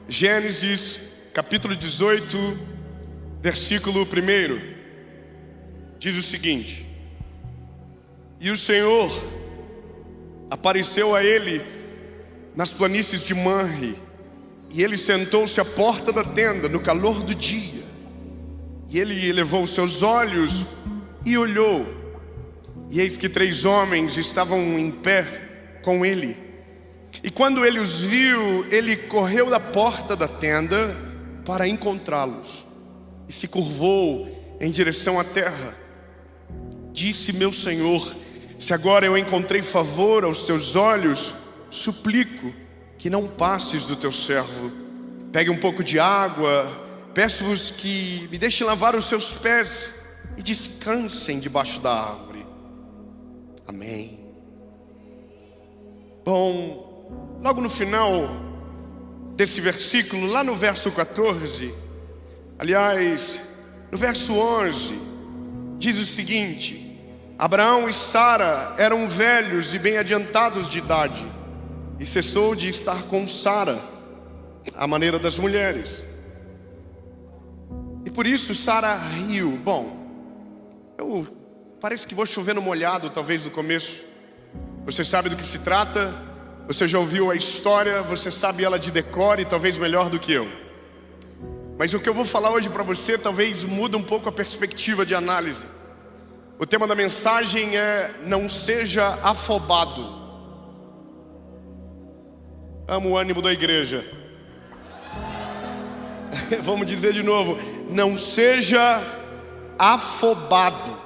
Gênesis, capítulo 18, versículo 1. Diz o seguinte: E o Senhor apareceu a ele nas planícies de Manre, e ele sentou-se à porta da tenda no calor do dia. E ele elevou os seus olhos e olhou, e eis que 3 homens estavam em pé com ele. E quando ele os viu, ele correu da porta da tenda para encontrá-los, e se curvou em direção à terra. Disse: Meu Senhor, se agora eu encontrei favor aos teus olhos, suplico que não passes do teu servo. Pegue um pouco de água, peço-vos que me deixem lavar os seus pés e descansem debaixo da árvore. Amém. Bom, logo no final desse versículo, lá no verso 14, aliás, no verso 11, diz o seguinte: Abraão e Sara eram velhos e bem adiantados de idade, e cessou de estar com Sara, à maneira das mulheres. E por isso Sara riu. Bom, parece que vou chover no molhado, talvez no começo. Você sabe do que se trata, você já ouviu a história, você sabe ela de decor e talvez melhor do que eu. Mas o que eu vou falar hoje para você talvez mude um pouco a perspectiva de análise. O tema da mensagem é: não seja afobado. Amo o ânimo da igreja. Vamos dizer de novo: não seja afobado.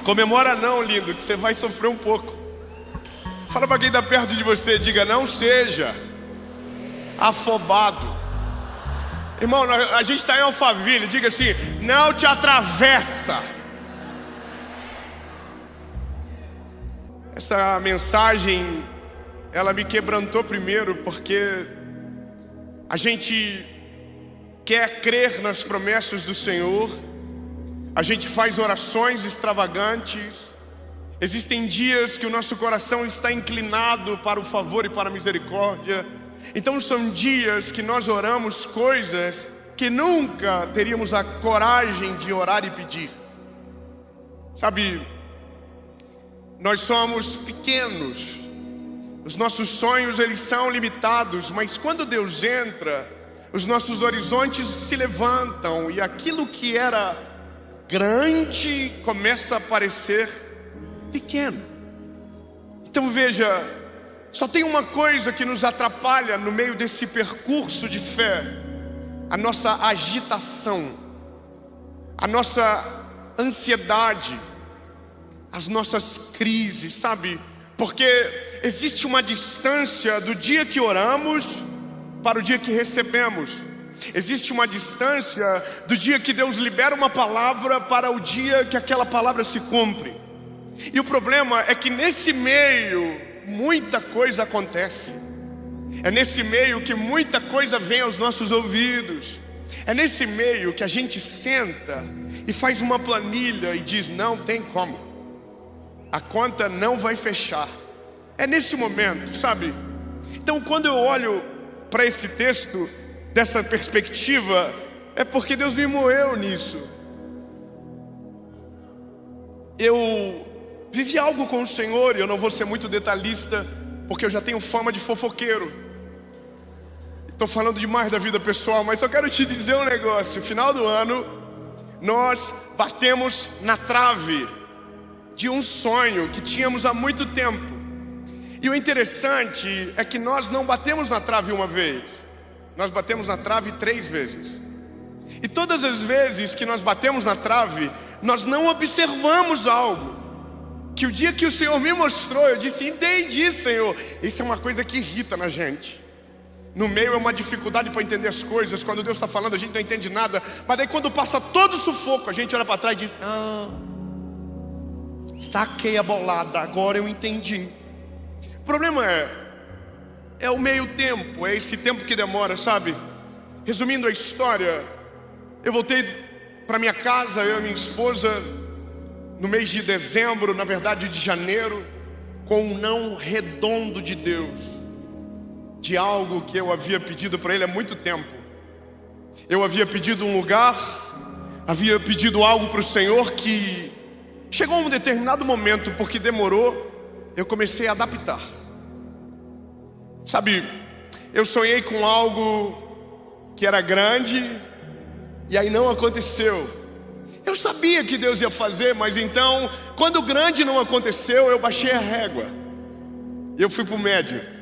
Comemora não, lindo, que você vai sofrer um pouco. Fala para quem está perto de você, diga: não seja afobado. Irmão, a gente está em Alphaville, diga assim: não te atravessa. Essa mensagem, ela me quebrantou primeiro, porque a gente quer crer nas promessas do Senhor, a gente faz orações extravagantes. Existem dias que o nosso coração está inclinado para o favor e para a misericórdia. Então são dias que nós oramos coisas que nunca teríamos a coragem de orar e pedir. Sabe, nós somos pequenos, os nossos sonhos eles são limitados, mas quando Deus entra, os nossos horizontes se levantam, e aquilo que era grande começa a parecer pequeno. Então veja, só tem uma coisa que nos atrapalha no meio desse percurso de fé: a nossa agitação, a nossa ansiedade, as nossas crises, sabe? Porque existe uma distância do dia que oramos para o dia que recebemos. Existe uma distância do dia que Deus libera uma palavra para o dia que aquela palavra se cumpre. E o problema é que nesse meio muita coisa acontece. É nesse meio que muita coisa vem aos nossos ouvidos. É nesse meio que a gente senta e faz uma planilha e diz: não tem como, a conta não vai fechar. É nesse momento, sabe? Então quando eu olho para esse texto dessa perspectiva, é porque Deus me moeu nisso. Eu vivi algo com o Senhor, e eu não vou ser muito detalhista, porque eu já tenho fama de fofoqueiro. Estou falando demais da vida pessoal, mas só quero te dizer um negócio. No final do ano, nós batemos na trave de um sonho que tínhamos há muito tempo. E o interessante é que nós não batemos na trave uma vez, nós batemos na trave 3 vezes. E todas as vezes que nós batemos na trave, nós não observamos algo que o dia que o Senhor me mostrou, eu disse: entendi, Senhor. Isso é uma coisa que irrita na gente. No meio é uma dificuldade para entender as coisas. Quando Deus está falando, a gente não entende nada. Mas daí quando passa todo o sufoco, a gente olha para trás e diz: saquei a bolada, agora eu entendi. O problema é o meio tempo, é esse tempo que demora, sabe? Resumindo a história, eu voltei para minha casa, eu e minha esposa, no mês de dezembro, na verdade de janeiro, com um não redondo de Deus. de algo que eu havia pedido para Ele há muito tempo. Eu havia pedido um lugar, havia pedido algo para o Senhor que chegou a um determinado momento, porque demorou, eu comecei a adaptar. Sabe, eu sonhei com algo que era grande e aí não aconteceu. Eu sabia que Deus ia fazer, mas então, quando o grande não aconteceu, eu baixei a régua. Eu fui para o médio.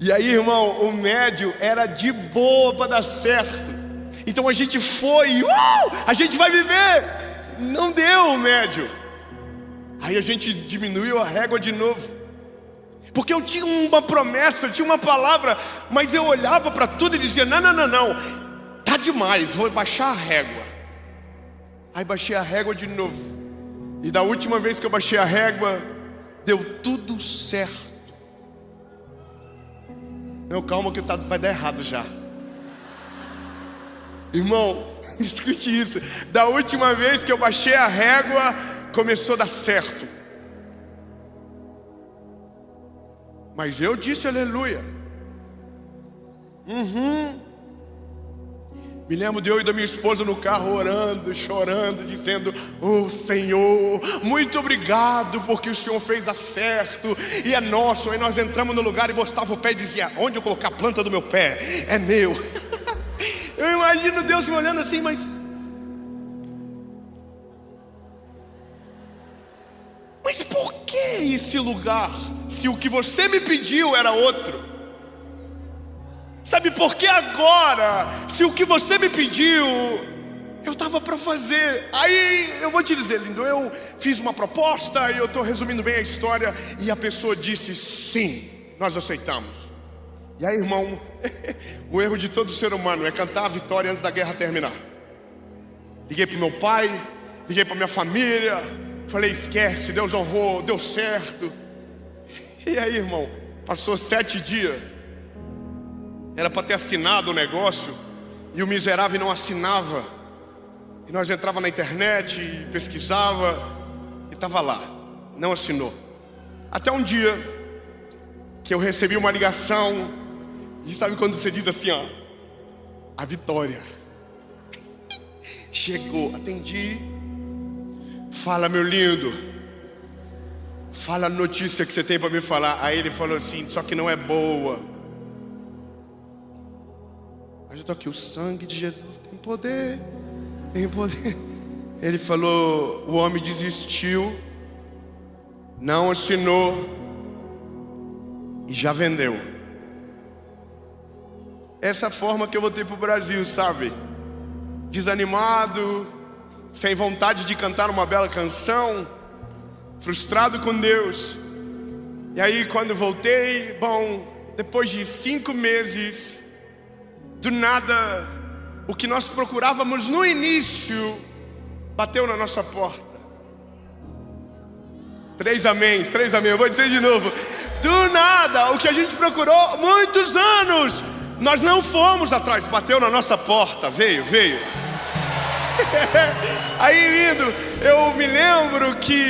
E aí, irmão, o médio era de boa para dar certo. Então a gente foi, a gente vai viver. Não deu o médio. Aí a gente diminuiu a régua de novo. Porque eu tinha uma promessa, eu tinha uma palavra, mas eu olhava para tudo e dizia, não, tá demais, vou baixar a régua. Aí baixei a régua de novo. E da última vez que eu baixei a régua, deu tudo certo. Não, calma que vai dar errado já. Irmão, escute isso. Da última vez que eu baixei a régua, começou a dar certo. Mas eu disse aleluia. Me lembro de eu e da minha esposa no carro orando, chorando, dizendo, Senhor, muito obrigado porque o Senhor fez dar certo e é nosso. Aí nós entramos no lugar e botava o pé e dizia, onde eu colocar a planta do meu pé? É meu. Eu imagino Deus me olhando assim, mas por que esse lugar, se o que você me pediu era outro? Sabe por que agora, se o que você me pediu, eu estava para fazer? Aí eu vou te dizer, lindo, eu fiz uma proposta, e eu estou resumindo bem a história, e a pessoa disse sim, nós aceitamos. E aí, irmão, o erro de todo ser humano é cantar a vitória antes da guerra terminar. Liguei para o meu pai, liguei para minha família, falei, esquece, Deus honrou, deu certo. E aí, irmão, passou 7 dias. Era para ter assinado o negócio e o miserável não assinava. E nós entrava na internet e pesquisava e estava lá, não assinou. Até um dia que eu recebi uma ligação e sabe quando você diz assim, a vitória chegou, atendi. Fala, meu lindo, fala a notícia que você tem para me falar. Aí ele falou assim, só que não é boa. Mas eu estou aqui, o sangue de Jesus tem poder, tem poder. Ele falou, o homem desistiu, não assinou e já vendeu. Essa é a forma que eu voltei para o Brasil, sabe? Desanimado, sem vontade de cantar uma bela canção, frustrado com Deus. E aí quando voltei, depois de 5 meses, do nada, o que nós procurávamos no início, bateu na nossa porta. 3 amém, eu vou dizer de novo. Do nada, o que a gente procurou muitos anos, nós não fomos atrás, bateu na nossa porta, veio. Aí, lindo, eu me lembro que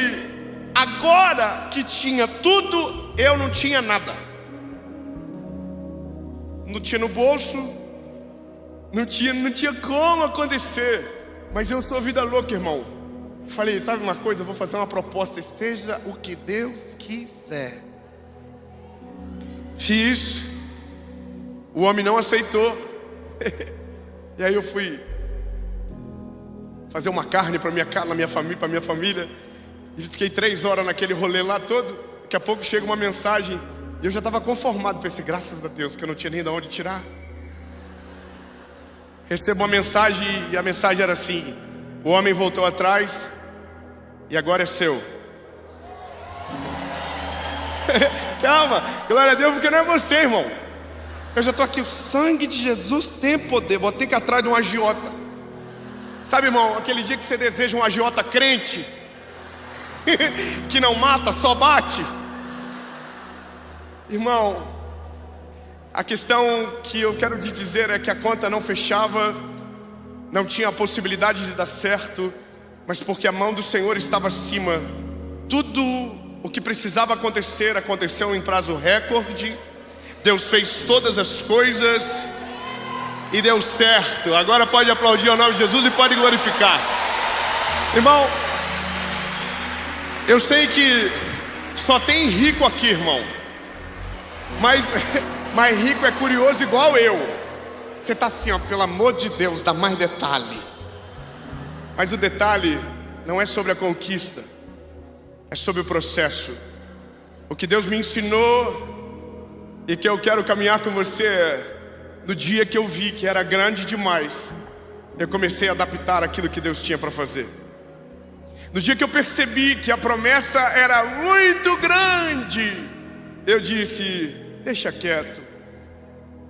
agora que tinha tudo, eu não tinha nada. Não tinha no bolso, não tinha como acontecer. Mas eu sou vida louca, irmão. Falei, sabe uma coisa, eu vou fazer uma proposta, e seja o que Deus quiser. Fiz. O homem não aceitou. E aí eu fui fazer uma carne para minha família, e fiquei 3 horas naquele rolê lá todo. Daqui a pouco chega uma mensagem, e eu já estava conformado. Pensei, graças a Deus, que eu não tinha nem de onde tirar. Recebo uma mensagem, e a mensagem era assim: o homem voltou atrás e agora é seu. Calma, glória a Deus, porque não é você, irmão. Eu já estou aqui, o sangue de Jesus tem poder. Vou ter que ir atrás de um agiota. Sabe, irmão, aquele dia que você deseja um agiota crente que não mata, só bate. Irmão, a questão que eu quero te dizer é que a conta não fechava, não tinha a possibilidade de dar certo, mas porque a mão do Senhor estava acima. Tudo o que precisava acontecer, aconteceu em prazo recorde. Deus fez todas as coisas e deu certo. Agora pode aplaudir ao nome de Jesus e pode glorificar. Irmão, eu sei que só tem rico aqui, irmão, mas rico é curioso igual eu. Você está assim, ó, pelo amor de Deus, dá mais detalhe. Mas o detalhe não é sobre a conquista, é sobre o processo. O que Deus me ensinou e que eu quero caminhar com você é: no dia que eu vi que era grande demais, eu comecei a adaptar aquilo que Deus tinha para fazer. No dia que eu percebi que a promessa era muito grande, eu disse: deixa quieto,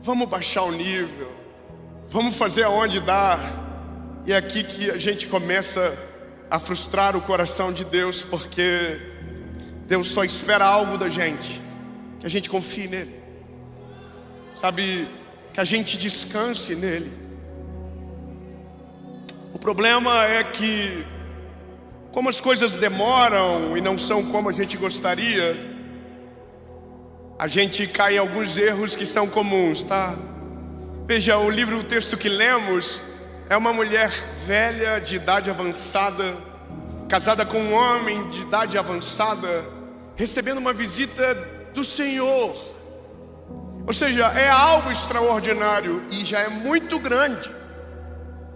vamos baixar o nível, vamos fazer aonde dá. E é aqui que a gente começa a frustrar o coração de Deus, porque Deus só espera algo da gente, que a gente confie nele, sabe, que a gente descanse nele. O problema é que, como as coisas demoram e não são como a gente gostaria, a gente cai em alguns erros que são comuns, tá? Veja, o texto que lemos é uma mulher velha, de idade avançada, casada com um homem de idade avançada, recebendo uma visita do Senhor. Ou seja, é algo extraordinário e já é muito grande.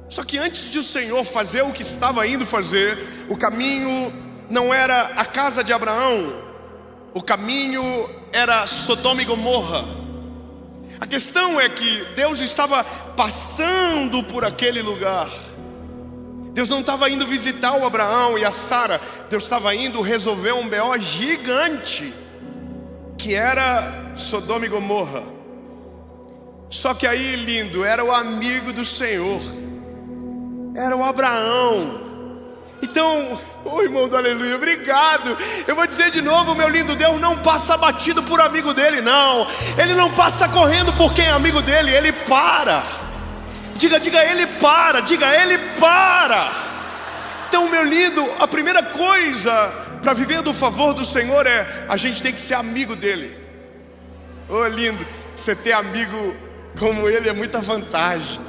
Só que antes de o Senhor fazer o que estava indo fazer, o caminho não era a casa de Abraão, o caminho era Sodoma e Gomorra. A questão é que Deus estava passando por aquele lugar. Deus não estava indo visitar o Abraão e a Sara. Deus estava indo resolver um BO gigante, que era Sodoma e Gomorra. Só que aí, lindo, era o amigo do Senhor, era o Abraão. Então, irmão do aleluia, obrigado. Eu vou dizer de novo, meu lindo, Deus não passa batido por amigo dele, não. Ele não passa correndo por quem é amigo dele, ele para. Diga, ele para, ele para. Então, meu lindo, a primeira coisa para viver do favor do Senhor é: a gente tem que ser amigo dele. Lindo, você ter amigo como ele é muita vantagem.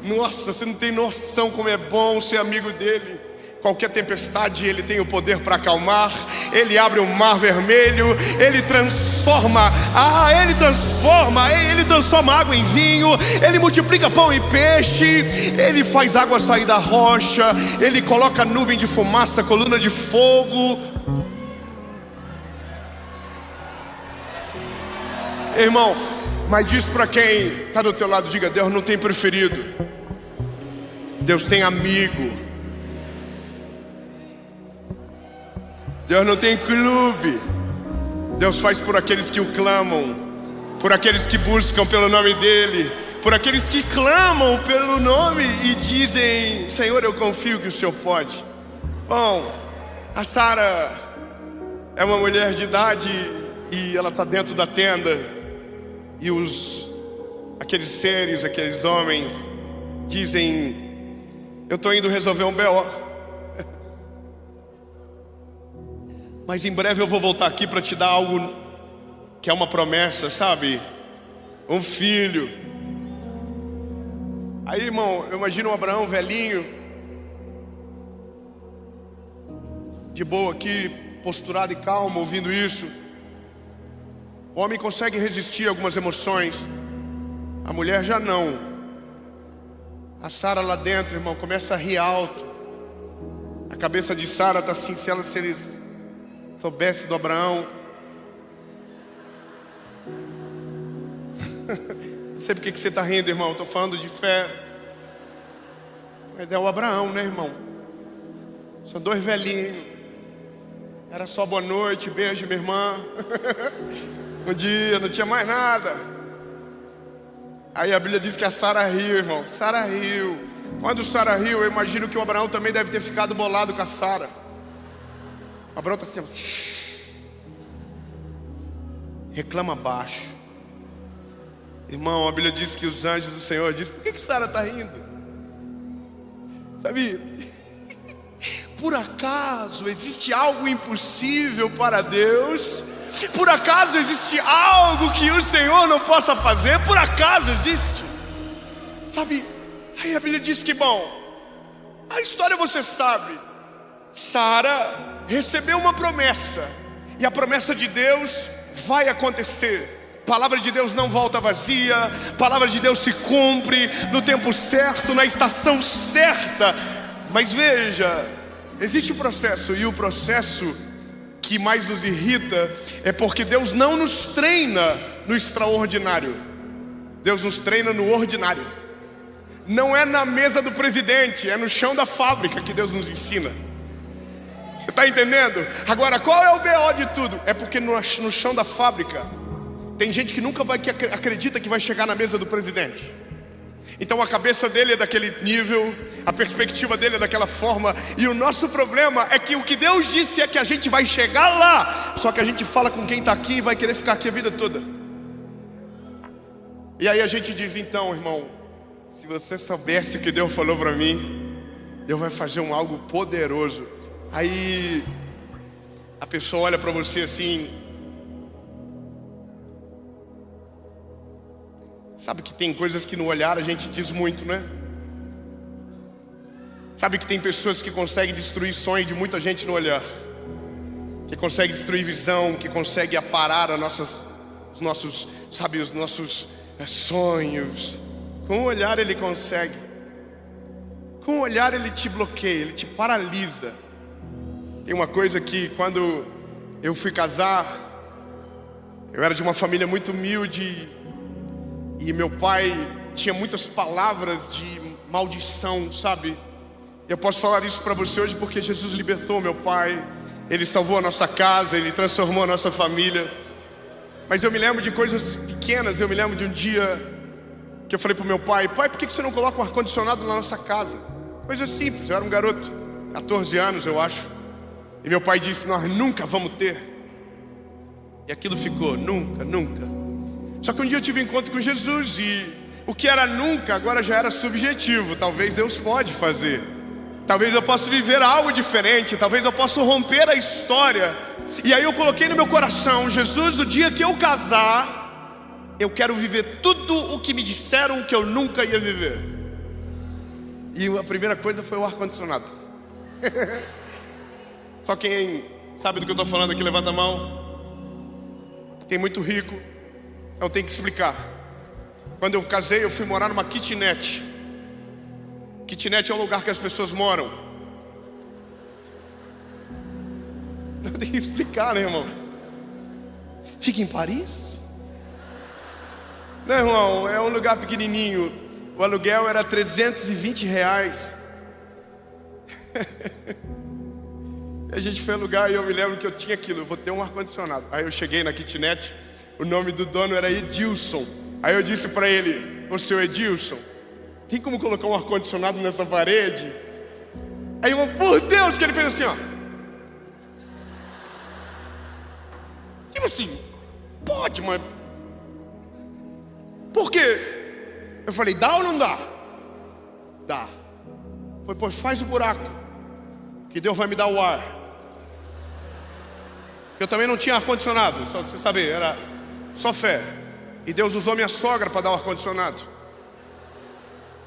Nossa, você não tem noção como é bom ser amigo dele. Qualquer tempestade ele tem o poder para acalmar. Ele abre o mar vermelho, ele transforma água em vinho, ele multiplica pão e peixe, ele faz água sair da rocha, ele coloca nuvem de fumaça, coluna de fogo. Irmão, mas diz para quem está do teu lado, diga: Deus não tem preferido, Deus tem amigo. Deus não tem clube. Deus faz por aqueles que o clamam, por aqueles que buscam pelo nome dele, por aqueles que clamam pelo nome e dizem: Senhor, eu confio que o Senhor pode. Bom, a Sara é uma mulher de idade e ela está dentro da tenda. E aqueles seres, aqueles homens dizem: eu estou indo resolver um BO, mas em breve eu vou voltar aqui para te dar algo que é uma promessa, sabe? Um filho. Aí, irmão, eu imagino o Abraão velhinho, de boa aqui, posturado e calmo, ouvindo isso. O homem consegue resistir a algumas emoções, a mulher já não. A Sara lá dentro, irmão, começa a rir alto. A cabeça de Sara está assim: se eles soubessem do Abraão. Não sei porque que você está rindo, irmão, estou falando de fé. Mas é o Abraão, né, irmão? São dois velhinhos. Era só boa noite, beijo, minha irmã. Bom dia, não tinha mais nada. Aí a Bíblia diz que a Sara riu, irmão. Sara riu. Quando Sara riu, eu imagino que o Abraão também deve ter ficado bolado com a Sara. O Abraão está assim, reclama baixo. Irmão, a Bíblia diz que os anjos do Senhor dizem: por que Sara está rindo? Sabe, por acaso existe algo impossível para Deus? Por acaso existe algo que o Senhor não possa fazer? Por acaso existe? Sabe, aí a Bíblia diz que, bom, a história você sabe. Sara recebeu uma promessa, e a promessa de Deus vai acontecer. Palavra de Deus não volta vazia. Palavra de Deus se cumpre no tempo certo, na estação certa. Mas veja, existe um processo, e o processo que mais nos irrita é porque Deus não nos treina no extraordinário. Deus nos treina no ordinário. Não é na mesa do presidente, é no chão da fábrica que Deus nos ensina. Você está entendendo? Agora, qual é o BO de tudo? É porque no chão da fábrica tem gente que nunca acredita que vai chegar na mesa do presidente. Então a cabeça dele é daquele nível, a perspectiva dele é daquela forma. E o nosso problema é que o que Deus disse é que a gente vai chegar lá, só que a gente fala com quem está aqui e vai querer ficar aqui a vida toda. E aí a gente diz, então, irmão, se você soubesse o que Deus falou para mim, Deus vai fazer algo poderoso. Aí a pessoa olha para você assim. Sabe que tem coisas que no olhar a gente diz muito, né? Sabe que tem pessoas que conseguem destruir sonho de muita gente no olhar, que conseguem destruir visão, que conseguem aparar os nossos sonhos. Com o olhar ele consegue. Com o olhar ele te bloqueia, ele te paralisa. Tem uma coisa que quando eu fui casar, eu era de uma família muito humilde, e meu pai tinha muitas palavras de maldição, sabe? Eu posso falar isso para você hoje porque Jesus libertou meu pai. Ele salvou a nossa casa, ele transformou a nossa família. Mas eu me lembro de coisas pequenas. Eu me lembro de um dia que eu falei para o meu pai: pai, por que você não coloca um ar-condicionado na nossa casa? Coisa simples, eu era um garoto, 14 anos eu acho. E meu pai disse: nós nunca vamos ter. E aquilo ficou, nunca. Só que um dia eu tive um encontro com Jesus, e o que era nunca agora já era subjetivo. Talvez Deus pode fazer, talvez eu possa viver algo diferente, talvez eu possa romper a história. E aí eu coloquei no meu coração: Jesus, o dia que eu casar, eu quero viver tudo o que me disseram que eu nunca ia viver. E a primeira coisa foi o ar-condicionado. Só quem sabe do que eu estou falando aqui, levanta a mão. Tem muito rico, então tem que explicar. Quando eu casei, eu fui morar numa kitnet. Kitnet é um lugar que as pessoas moram. Não tem que explicar, né, irmão? Fica em Paris? Não, irmão, é um lugar pequenininho. O aluguel era R$320. A gente foi alugar e eu me lembro que eu tinha aquilo: eu vou ter um ar-condicionado. Aí eu cheguei na kitnet, o nome do dono era Edilson. Aí eu disse para ele: ô seu Edilson, tem como colocar um ar-condicionado nessa parede? Aí irmão, por Deus, que ele fez assim, ó. Tipo assim, pode, mas por quê? Eu falei: dá ou não dá? Dá. Foi, pois faz o buraco, que Deus vai me dar o ar. Eu também não tinha ar-condicionado, só pra você saber, era só fé. E Deus usou minha sogra para dar o ar-condicionado.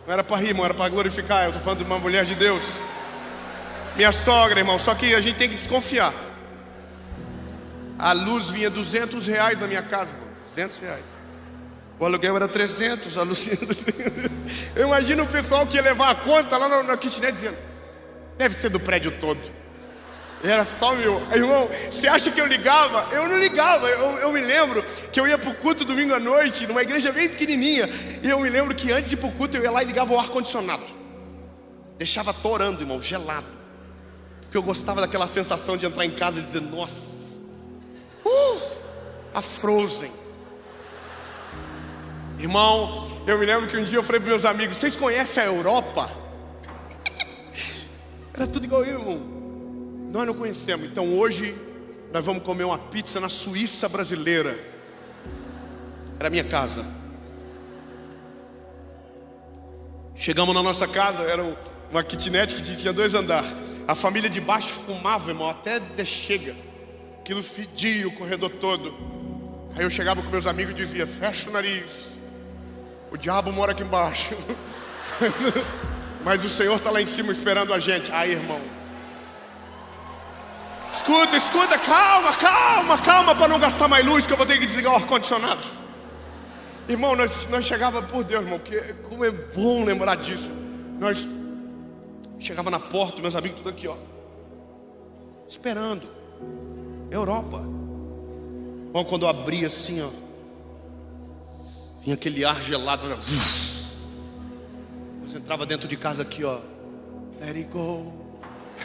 Não era para rir, irmão, era para glorificar. Eu estou falando de uma mulher de Deus. Minha sogra, irmão, só que a gente tem que desconfiar. A luz vinha R$200 na minha casa, irmão, R$200. O aluguel era 300, a luz vinha 200. Eu imagino o pessoal que ia levar a conta lá na kitnet dizendo: deve ser do prédio todo. Era só meu. Irmão, você acha que eu ligava? Eu não ligava. Eu me lembro que eu ia pro culto domingo à noite, numa igreja bem pequenininha. E eu me lembro que antes de ir pro culto, eu ia lá e ligava o ar-condicionado. Deixava torando, irmão, gelado. Porque eu gostava daquela sensação de entrar em casa e dizer: nossa, a Frozen. Irmão, eu me lembro que um dia eu falei para meus amigos: vocês conhecem a Europa? Era tudo igual eu, irmão. Nós não conhecemos. Então hoje nós vamos comer uma pizza na Suíça brasileira. Era a minha casa. Chegamos na nossa casa, era uma kitnet que tinha 2 andares. A família de baixo fumava, irmão, até dizer chega. Aquilo fedia o corredor todo. Aí eu chegava com meus amigos e dizia: fecha o nariz, o diabo mora aqui embaixo. Mas o Senhor está lá em cima esperando a gente. Aí, irmão, escuta, calma, para não gastar mais luz, que eu vou ter que desligar o ar-condicionado. Irmão, nós chegava, por Deus, irmão, como é bom lembrar disso. Nós chegava na porta, meus amigos tudo aqui, ó, esperando. Europa. Irmão, quando eu abria assim, ó, vinha aquele ar gelado. Você entrava dentro de casa aqui, ó. Let it go.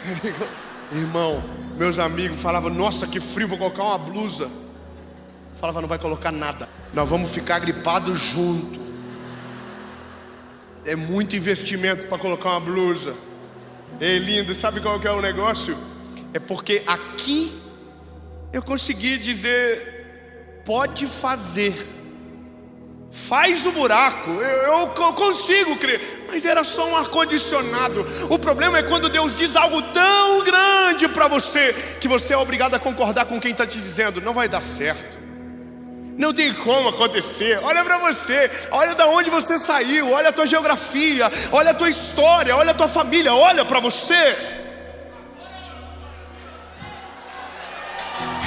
Let it go. Irmão, meus amigos falavam: nossa, que frio, vou colocar uma blusa. Eu falava: não vai colocar nada, nós vamos ficar gripados junto. É muito investimento para colocar uma blusa. É lindo, sabe qual que é o negócio? É porque aqui eu consegui dizer: pode fazer, faz o buraco, eu consigo crer. Mas era só um ar-condicionado. O problema é quando Deus diz algo tão grande para você, que você é obrigado a concordar com quem está te dizendo: não vai dar certo, não tem como acontecer. Olha para você, olha da onde você saiu, olha a tua geografia, olha a tua história, olha a tua família, olha para você.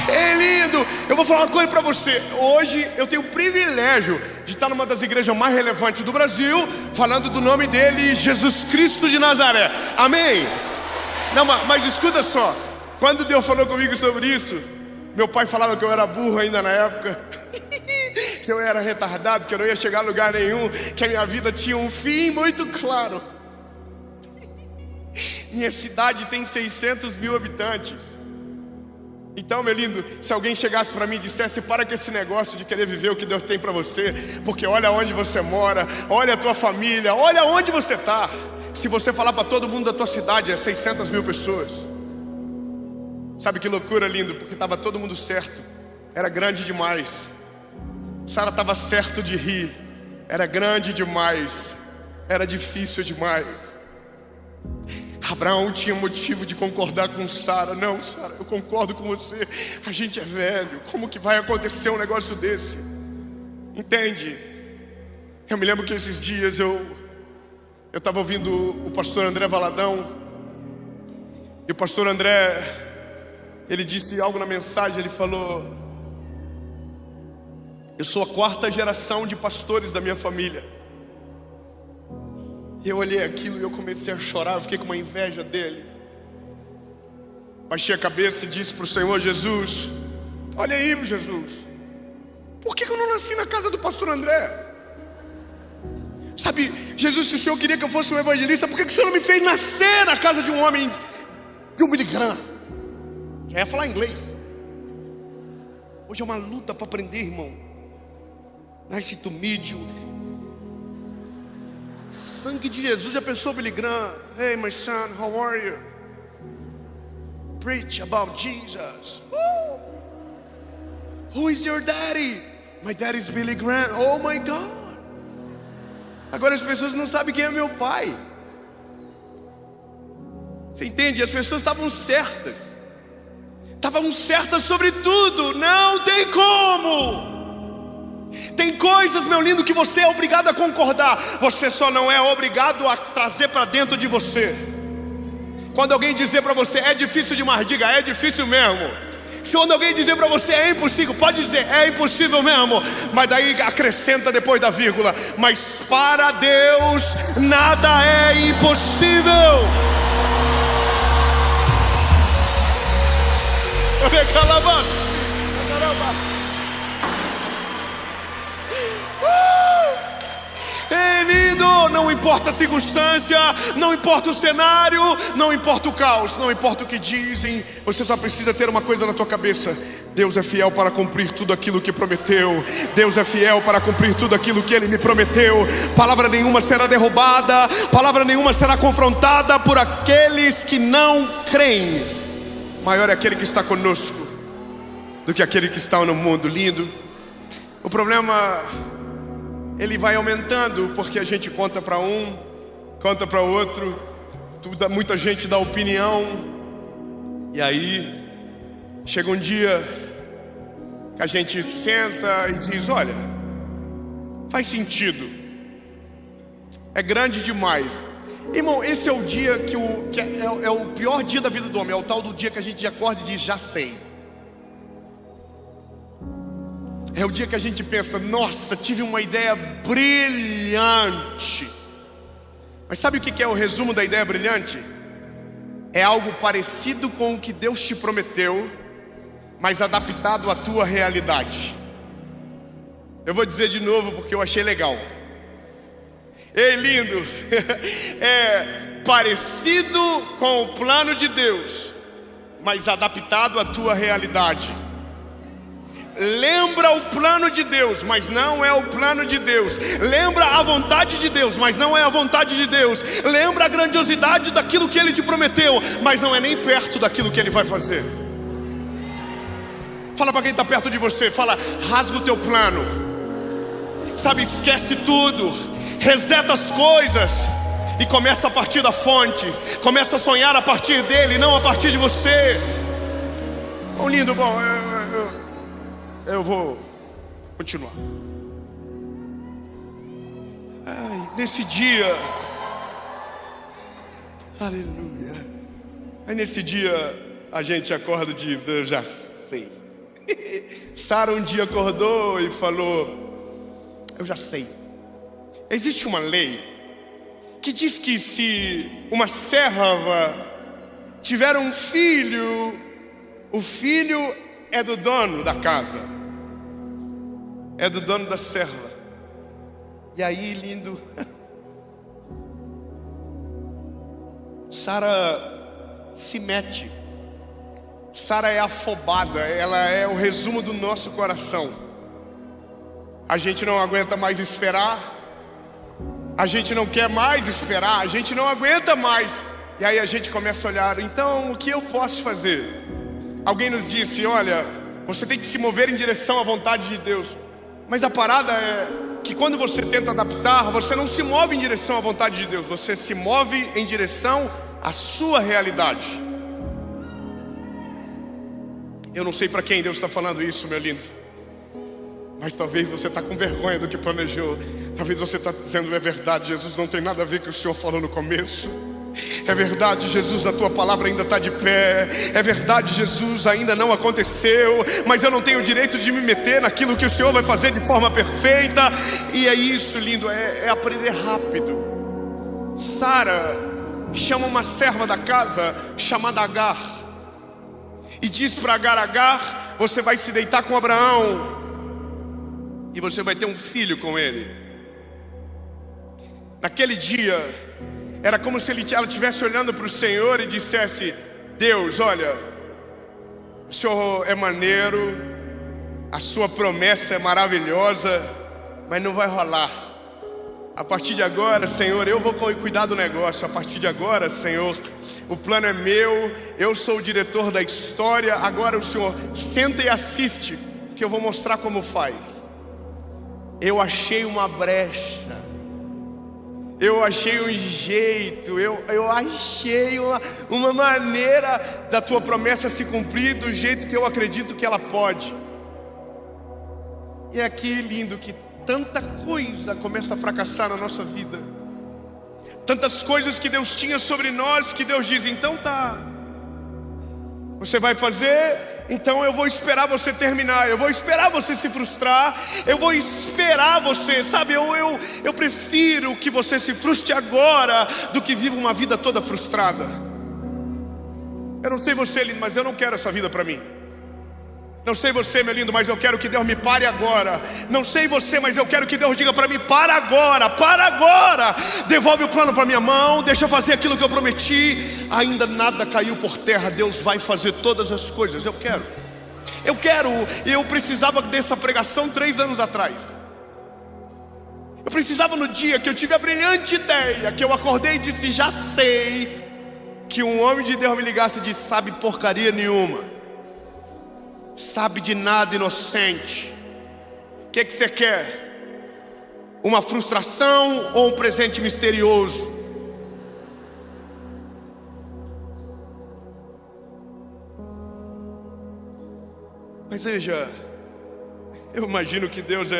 É lindo. Eu vou falar uma coisa para você. Hoje eu tenho o privilégio de estar numa das igrejas mais relevantes do Brasil, falando do nome dele, Jesus Cristo de Nazaré. Amém? Não, mas escuta só. Quando Deus falou comigo sobre isso, meu pai falava que eu era burro ainda na época, que eu era retardado, que eu não ia chegar a lugar nenhum, que a minha vida tinha um fim muito claro. Minha cidade tem 600 mil habitantes. Então, meu lindo, se alguém chegasse para mim e dissesse: para com esse negócio de querer viver o que Deus tem para você, porque olha onde você mora, olha a tua família, olha onde você está. Se você falar para todo mundo da tua cidade, é 600 mil pessoas. Sabe que loucura, lindo? Porque estava todo mundo certo, era grande demais. Sara estava certo de rir, era grande demais, era difícil demais. Abraão tinha motivo de concordar com Sara. Não, Sara, eu concordo com você, a gente é velho, como que vai acontecer um negócio desse? Entende? Eu me lembro que esses dias eu estava ouvindo o pastor André Valadão. E o pastor André, ele disse algo na mensagem. Ele falou: eu sou a 4ª geração de pastores da minha família. E eu olhei aquilo e eu comecei a chorar. Eu fiquei com uma inveja dele. Baixei a cabeça e disse para o Senhor: Jesus, olha aí, Jesus, por que eu não nasci na casa do pastor André? Sabe, Jesus, se o Senhor queria que eu fosse um evangelista, por que o Senhor não me fez nascer na casa de um homem de 1 miligrama? Já ia falar inglês. Hoje é uma luta para aprender, irmão. Nice to meet you. Sangue de Jesus. Já pensou, Billy Graham? Hey, my son, how are you? Preach about Jesus. Who is your daddy? My daddy is Billy Graham. Oh my God. Agora as pessoas não sabem quem é meu pai. Você entende? As pessoas estavam certas. Estavam certas sobre tudo. Não tem como. Tem coisas, meu lindo, que você é obrigado a concordar. Você só não é obrigado a trazer para dentro de você. Quando alguém dizer para você: é difícil demais, diga: é difícil mesmo. Se quando alguém dizer para você: é impossível, pode dizer: é impossível mesmo. Mas daí acrescenta depois da vírgula: mas para Deus nada é impossível. É lindo. Não importa a circunstância, não importa o cenário, não importa o caos, não importa o que dizem. Você só precisa ter uma coisa na tua cabeça: Deus é fiel para cumprir tudo aquilo que prometeu. Deus é fiel para cumprir tudo aquilo que Ele me prometeu. Palavra nenhuma será derrubada, palavra nenhuma será confrontada por aqueles que não creem. Maior é aquele que está conosco do que aquele que está no mundo. Lindo. O problema, ele vai aumentando, porque a gente conta para um, conta para outro, muita gente dá opinião, e aí Chega um dia que a gente senta e diz: olha, faz sentido, é grande demais. Irmão, esse é o dia que é o pior dia da vida do homem. É o tal do dia que a gente acorda e diz: já sei. É o dia que a gente pensa: nossa, tive uma ideia brilhante. Mas sabe o que é o resumo da ideia brilhante? É algo parecido com o que Deus te prometeu, mas adaptado à tua realidade. Eu vou dizer de novo porque eu achei legal. Ei, lindo! É parecido com o plano de Deus, mas adaptado à tua realidade. Lembra o plano de Deus, mas não é o plano de Deus. Lembra a vontade de Deus, mas não é a vontade de Deus. Lembra a grandiosidade daquilo que Ele te prometeu, mas não é nem perto daquilo que Ele vai fazer. Fala para quem está perto de você, fala: rasga o teu plano. Sabe, esquece tudo, reseta as coisas e começa a partir da fonte. Começa a sonhar a partir dele, não a partir de você. Bom, lindo, bom, eu vou continuar. Nesse dia, aleluia. Aí nesse dia a gente acorda e diz: eu já sei. Sara um dia acordou e falou: eu já sei. Existe uma lei que diz que se uma serva tiver um filho, o filho é do dono da casa, é do dono da serva. E aí, lindo, Sara se mete. Sara é afobada, ela é o resumo do nosso coração. A gente não aguenta mais esperar, a gente não quer mais esperar, a gente não aguenta mais. E aí a gente começa a olhar: então o que eu posso fazer? Alguém nos disse: olha, você tem que se mover em direção à vontade de Deus. Mas a parada é que quando você tenta adaptar, você não se move em direção à vontade de Deus, você se move em direção à sua realidade. Eu não sei para quem Deus está falando isso, meu lindo, mas talvez você está com vergonha do que planejou. Talvez você está dizendo: é verdade, Jesus, não tem nada a ver com o que o Senhor falou no começo. É verdade, Jesus, a tua palavra ainda está de pé. É verdade, Jesus, ainda não aconteceu, mas eu não tenho o direito de me meter naquilo que o Senhor vai fazer de forma perfeita. E é isso, lindo, é aprender rápido. Sara chama uma serva da casa chamada Agar e diz para Agar: você vai se deitar com Abraão e você vai ter um filho com ele. Naquele dia era como se ela estivesse olhando para o Senhor e dissesse: Deus, olha, o Senhor é maneiro, a sua promessa é maravilhosa, mas não vai rolar. A partir de agora, Senhor, eu vou cuidar do negócio. A partir de agora, Senhor, o plano é meu, eu sou o diretor da história. Agora o Senhor senta e assiste, que eu vou mostrar como faz. Eu achei uma brecha, eu achei um jeito, eu achei uma maneira da tua promessa se cumprir do jeito que eu acredito que ela pode. E é aqui, lindo, que tanta coisa começa a fracassar na nossa vida. Tantas coisas que Deus tinha sobre nós, que Deus diz: então tá, você vai fazer, então eu vou esperar você terminar, eu vou esperar você se frustrar, eu vou esperar você, sabe, eu prefiro que você se frustre agora do que viva uma vida toda frustrada. Eu não sei você, lindo, mas eu não quero essa vida para mim. Não sei você, meu lindo, mas eu quero que Deus me pare agora. Não sei você, mas eu quero que Deus diga para mim: para agora, para agora. Devolve o plano para minha mão, deixa eu fazer aquilo que eu prometi. Ainda nada caiu por terra, Deus vai fazer todas as coisas. Eu precisava dessa pregação 3 anos atrás. Eu precisava no dia que eu tive a brilhante ideia, que eu acordei e disse: já sei, que um homem de Deus me ligasse e disse: sabe porcaria nenhuma, sabe de nada, inocente. O que você quer? Uma frustração ou um presente misterioso? Mas veja, eu imagino que Deus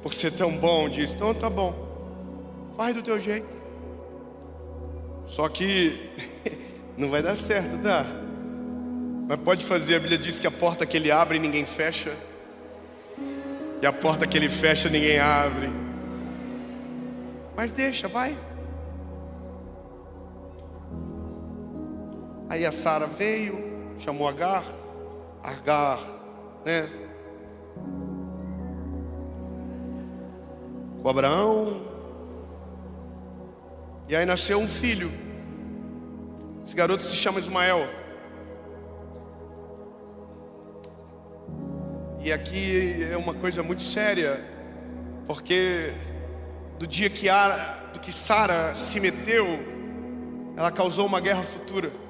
por ser tão bom, diz, então tá bom, faz do teu jeito. Só que não vai dar certo, tá? Mas pode fazer, a Bíblia diz que a porta que ele abre ninguém fecha, e a porta que ele fecha ninguém abre. Mas deixa, vai. Aí a Sara veio, chamou Agar, né? Com Abraão. E aí nasceu um filho. Esse garoto se chama Ismael. E aqui é uma coisa muito séria, porque do dia que Sara se meteu, ela causou uma guerra futura.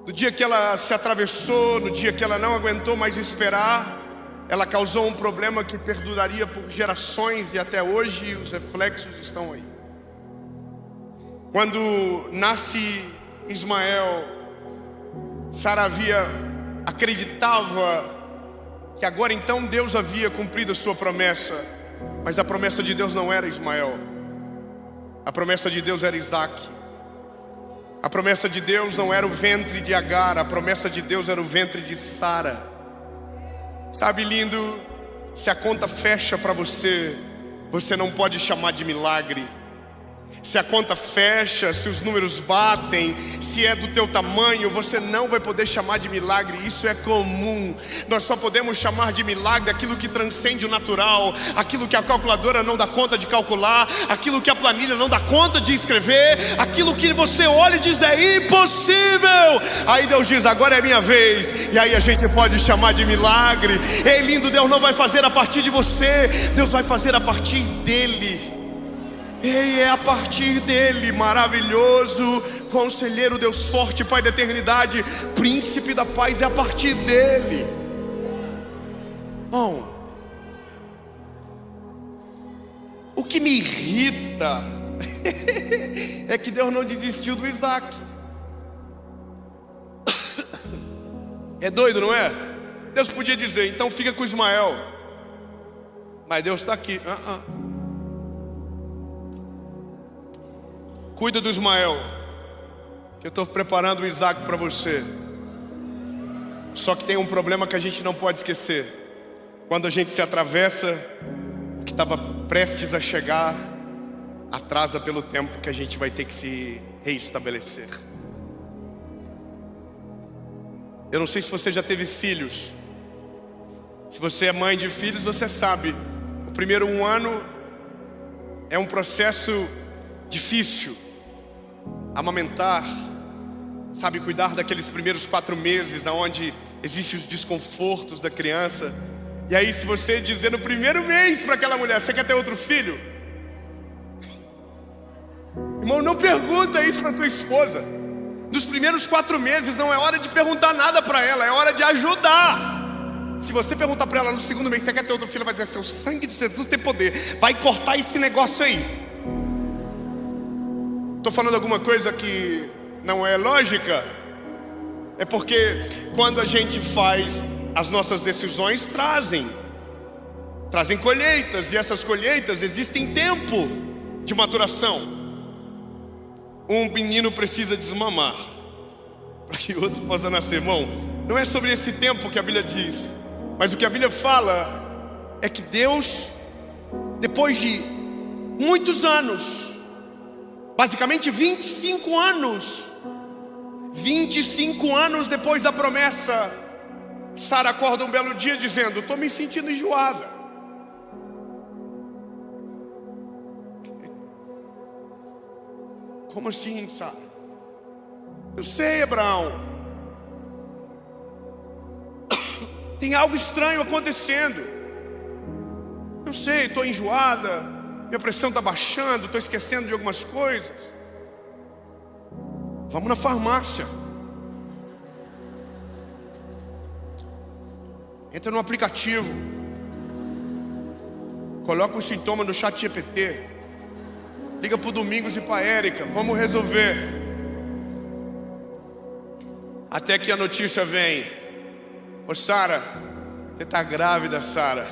No dia que ela se atravessou, no dia que ela não aguentou mais esperar, ela causou um problema que perduraria por gerações, e até hoje os reflexos estão aí. Quando nasce Ismael, Sara acreditava que agora então Deus havia cumprido a sua promessa, mas a promessa de Deus não era Ismael, a promessa de Deus era Isaac. A promessa de Deus não era o ventre de Agar, a promessa de Deus era o ventre de Sara. Sabe, lindo, se a conta fecha para você, você não pode chamar de milagre. Se a conta fecha, se os números batem, se é do teu tamanho, você não vai poder chamar de milagre. Isso é comum. Nós só podemos chamar de milagre aquilo que transcende o natural, aquilo que a calculadora não dá conta de calcular, aquilo que a planilha não dá conta de escrever, aquilo que você olha e diz é impossível. Aí Deus diz, agora é minha vez. E aí a gente pode chamar de milagre. Ei, lindo, Deus não vai fazer a partir de você, Deus vai fazer a partir dele. Ei, é a partir dele, maravilhoso, conselheiro, Deus forte, Pai da eternidade, príncipe da paz, é a partir dele. Bom, o que me irrita é que Deus não desistiu do Isaac. É doido, não é? Deus podia dizer, então fica com Ismael, mas Deus está aqui. Cuida do Ismael, que eu estou preparando o Isaac para você. Só que tem um problema que a gente não pode esquecer. Quando a gente se atravessa, o que estava prestes a chegar atrasa pelo tempo que a gente vai ter que se reestabelecer. Eu não sei se você já teve filhos. Se você é mãe de filhos, você sabe, o primeiro ano é um processo difícil. Amamentar, sabe, cuidar daqueles primeiros 4 meses, onde existem os desconfortos da criança. E aí se você dizer no primeiro mês para aquela mulher, você quer ter outro filho? Irmão, não pergunta isso para tua esposa. Nos primeiros 4 meses não é hora de perguntar nada para ela, é hora de ajudar. Se você perguntar para ela no segundo mês, você quer ter outro filho, ela vai dizer assim, o sangue de Jesus tem poder, vai cortar esse negócio aí. Estou falando alguma coisa que não é lógica? É porque quando a gente faz, as nossas decisões trazem colheitas, e essas colheitas existem tempo de maturação. Um menino precisa desmamar para que o outro possa nascer. Irmão, não é sobre esse tempo que a Bíblia diz, mas o que a Bíblia fala é que Deus, depois de muitos anos, basicamente 25 anos depois da promessa, Sara acorda um belo dia dizendo, estou me sentindo enjoada. Como assim, Sara? Eu sei, Abraão, tem algo estranho acontecendo. Eu sei, estou enjoada, minha pressão está baixando, estou esquecendo de algumas coisas. Vamos na farmácia. Entra no aplicativo, coloca os sintomas no ChatGPT, liga para o Domingos e para a Érica, vamos resolver. Até que a notícia vem, Ô Sara, você está grávida, Sara.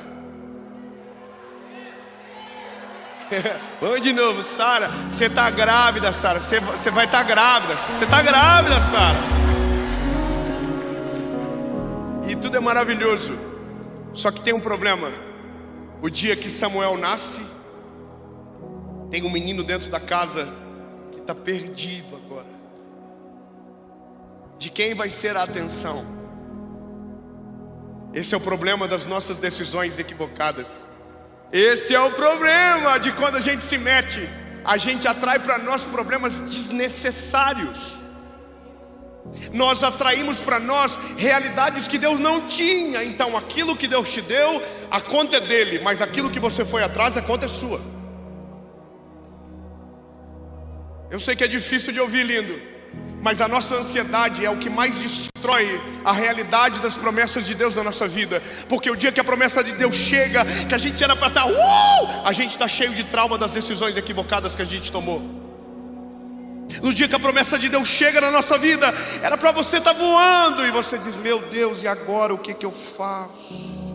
Vamos de novo, Sara, você está grávida, Sara. Você vai estar grávida. Você está grávida, Sara. E tudo é maravilhoso. Só que tem um problema. O dia que Samuel nasce, tem um menino dentro da casa que está perdido agora. De quem vai ser a atenção? Esse é o problema das nossas decisões equivocadas. Esse é o problema de quando a gente se mete. A gente atrai para nós problemas desnecessários. Nós atraímos para nós realidades que Deus não tinha. Então aquilo que Deus te deu, a conta é dele. Mas aquilo que você foi atrás, a conta é sua. Eu sei que é difícil de ouvir, lindo, mas a nossa ansiedade é o que mais destrói a realidade das promessas de Deus na nossa vida. Porque o dia que a promessa de Deus chega, que a gente era para estar, a gente está cheio de trauma das decisões equivocadas que a gente tomou. No dia que a promessa de Deus chega na nossa vida, era para você estar voando, e você diz, meu Deus, e agora o que eu faço?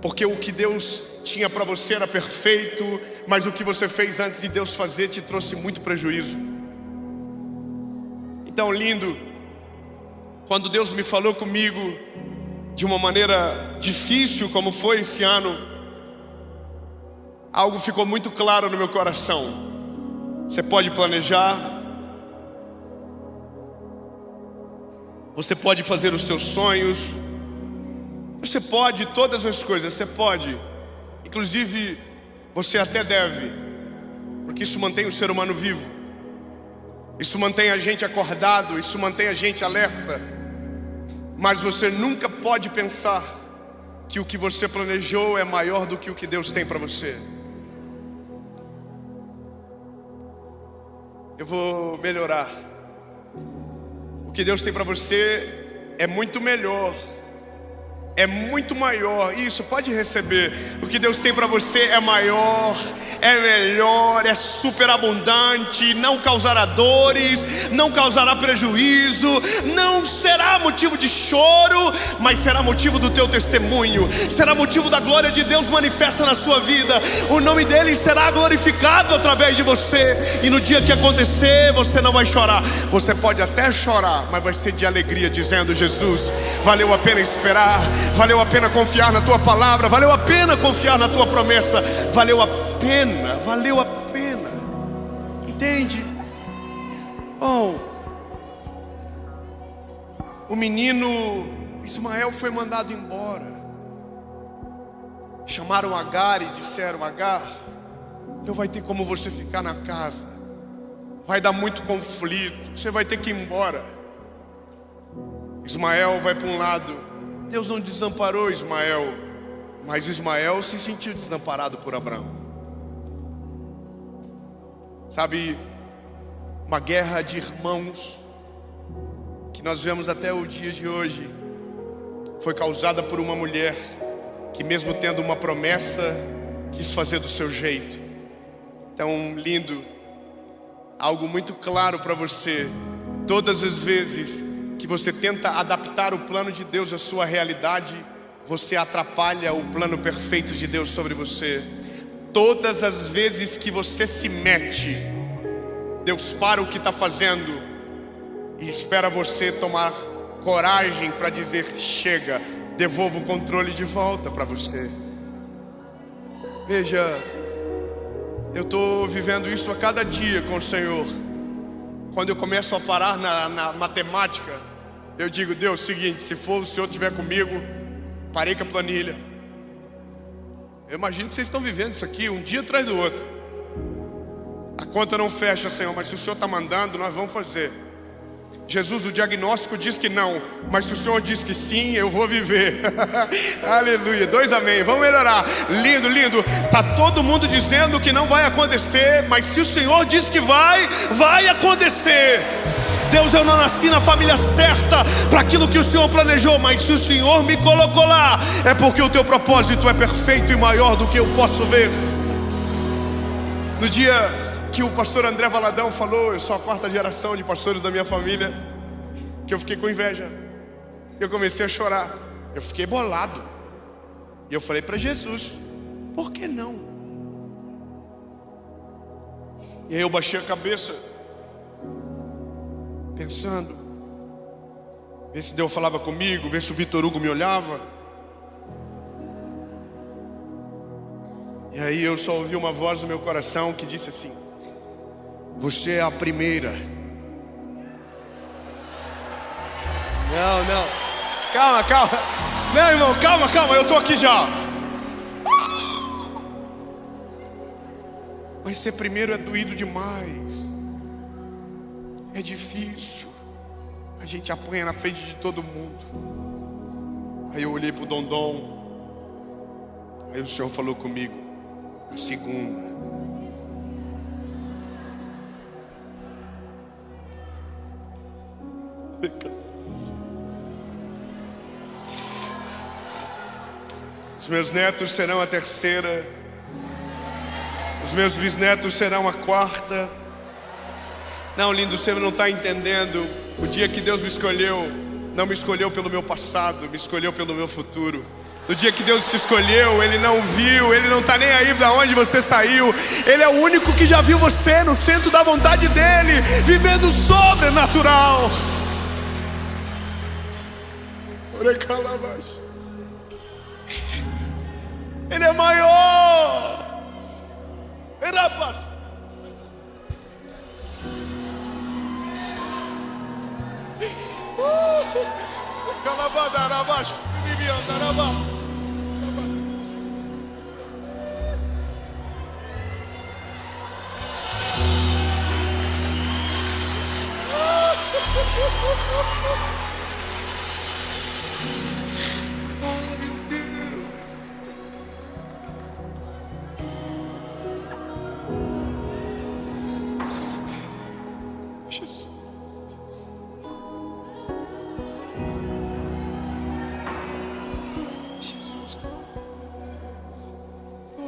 Porque o que Deus tinha para você era perfeito, mas o que você fez antes de Deus fazer te trouxe muito prejuízo. Então, lindo, quando Deus me falou comigo de uma maneira difícil, como foi esse ano, algo ficou muito claro no meu coração. Você pode planejar, você pode fazer os teus sonhos, você pode todas as coisas, você pode. Inclusive, você até deve, porque isso mantém o ser humano vivo. Isso mantém a gente acordado, isso mantém a gente alerta. Mas você nunca pode pensar que o que você planejou é maior do que o que Deus tem para você. Eu vou melhorar. O que Deus tem para você é muito melhor, é muito maior. Isso, pode receber. O que Deus tem para você é maior, é melhor, é superabundante. Não causará dores, não causará prejuízo, não será motivo de choro, mas será motivo do teu testemunho. Será motivo da glória de Deus manifesta na sua vida. O nome dele será glorificado através de você. E no dia que acontecer, você não vai chorar. Você pode até chorar, mas vai ser de alegria, dizendo, Jesus, valeu a pena esperar, valeu a pena confiar na tua palavra, valeu a pena confiar na tua promessa, valeu a pena, valeu a pena. Entende? Bom, o menino Ismael foi mandado embora. Chamaram Agar e disseram, Agar, não vai ter como você ficar na casa, vai dar muito conflito, você vai ter que ir embora. Ismael vai para um lado. Deus não desamparou Ismael, mas Ismael se sentiu desamparado por Abraão. Sabe, uma guerra de irmãos que nós vemos até o dia de hoje foi causada por uma mulher que, mesmo tendo uma promessa, quis fazer do seu jeito. Então, lindo, algo muito claro para você: todas as vezes que você tenta adaptar o plano de Deus à sua realidade, você atrapalha o plano perfeito de Deus sobre você. Todas as vezes que você se mete, Deus para o que está fazendo e espera você tomar coragem para dizer, chega, devolvo o controle de volta para você. Veja, eu estou vivendo isso a cada dia com o Senhor. Quando eu começo a parar na matemática, eu digo, Deus, seguinte, se for o Senhor estiver comigo, parei com a planilha. Eu imagino que vocês estão vivendo isso aqui um dia atrás do outro. A conta não fecha, Senhor, mas se o Senhor está mandando, nós vamos fazer. Jesus, o diagnóstico diz que não, mas se o Senhor diz que sim, eu vou viver. Aleluia, 2 amém, vamos melhorar. Lindo, lindo. Está todo mundo dizendo que não vai acontecer, mas se o Senhor diz que vai acontecer. Deus, eu não nasci na família certa para aquilo que o Senhor planejou, mas se o Senhor me colocou lá, é porque o teu propósito é perfeito e maior do que eu posso ver. No dia que o pastor André Valadão falou, eu sou a 4ª geração de pastores da minha família, que eu fiquei com inveja. Eu comecei a chorar. Eu fiquei bolado. E eu falei para Jesus: por que não? E aí eu baixei a cabeça, pensando, ver se Deus falava comigo, ver se o Vitor Hugo me olhava. E aí eu só ouvi uma voz no meu coração que disse assim: você é a primeira. Não, calma. Não, irmão, calma, eu tô aqui já. Mas ser primeiro é doído demais. É difícil. A gente apanha na frente de todo mundo. Aí eu olhei pro Dondon. Aí o Senhor falou comigo: a segunda. Os meus netos serão a terceira. Os meus bisnetos serão a quarta. Não, lindo, você não está entendendo. O dia que Deus me escolheu, não me escolheu pelo meu passado, me escolheu pelo meu futuro. No dia que Deus te escolheu, Ele não viu, Ele não está nem aí da onde você saiu. Ele é o único que já viu você no centro da vontade dEle, vivendo sobrenatural. Ele é maior.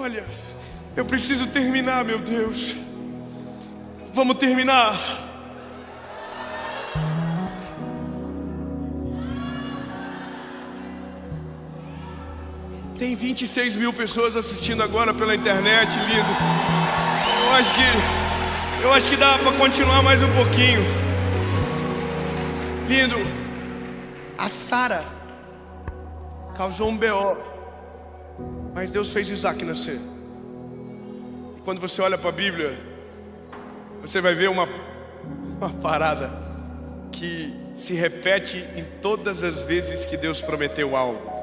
Olha, eu preciso terminar, meu Deus. Vamos terminar. Tem 26 mil pessoas assistindo agora pela internet, lindo. Eu acho que dá para continuar mais um pouquinho. Lindo. A Sara causou um BO, mas Deus fez Isaac nascer. E quando você olha para a Bíblia, você vai ver uma parada que se repete em todas as vezes que Deus prometeu algo.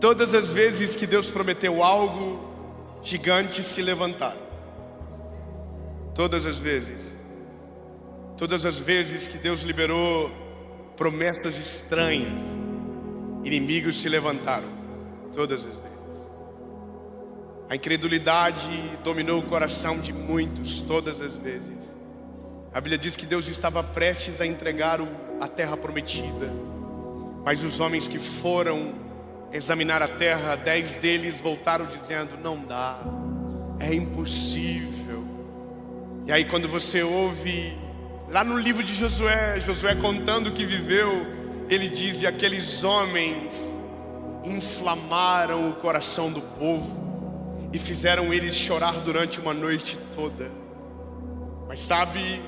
Todas as vezes que Deus prometeu algo, gigantes se levantaram. Todas as vezes. Todas as vezes que Deus liberou promessas estranhas, inimigos se levantaram. Todas as vezes. A incredulidade dominou o coração de muitos. Todas as vezes. A Bíblia diz que Deus estava prestes a entregar a terra prometida, mas os homens que foram examinar a terra, 10 deles voltaram dizendo: não dá, é impossível. E aí quando você ouve lá no livro de Josué contando o que viveu, ele diz: e aqueles homens inflamaram o coração do povo e fizeram eles chorar durante uma noite toda. Mas sabe,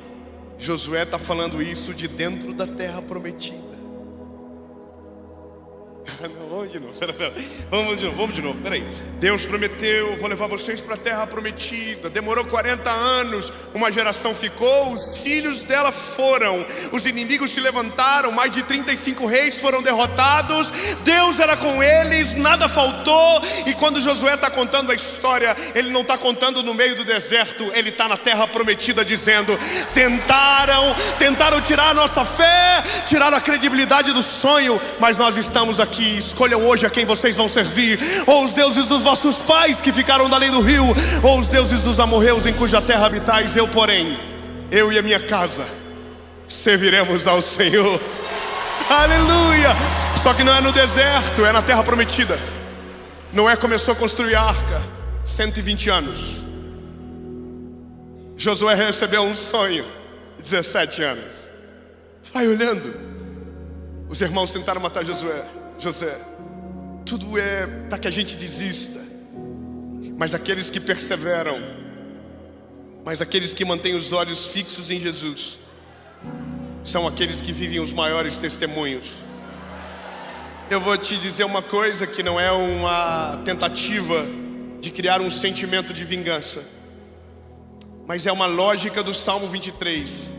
Josué está falando isso de dentro da terra prometida. Não, vamos de novo, pera. Vamos de novo, peraí. Deus prometeu: vou levar vocês para a terra prometida. Demorou 40 anos, uma geração ficou, os filhos dela foram, os inimigos se levantaram, mais de 35 reis foram derrotados. Deus era com eles, nada faltou. E quando Josué está contando a história, ele não está contando no meio do deserto, ele está na terra prometida dizendo: tentaram tirar a nossa fé, tiraram a credibilidade do sonho, mas nós estamos aqui. Escolham hoje a quem vocês vão servir: ou os deuses dos vossos pais que ficaram da além do rio, ou os deuses dos amorreus em cuja terra habitais. Eu, porém, eu e a minha casa serviremos ao Senhor. Aleluia! Só que não é no deserto, é na terra prometida. Noé começou a construir a arca, 120 anos. Josué recebeu um sonho, 17 anos. Vai olhando, Os irmãos tentaram matar José. Tudo é para que a gente desista. Mas aqueles que perseveram, mas aqueles que mantêm os olhos fixos em Jesus, são aqueles que vivem os maiores testemunhos. Eu vou te dizer uma coisa que não é uma tentativa de criar um sentimento de vingança, mas é uma lógica do Salmo 23.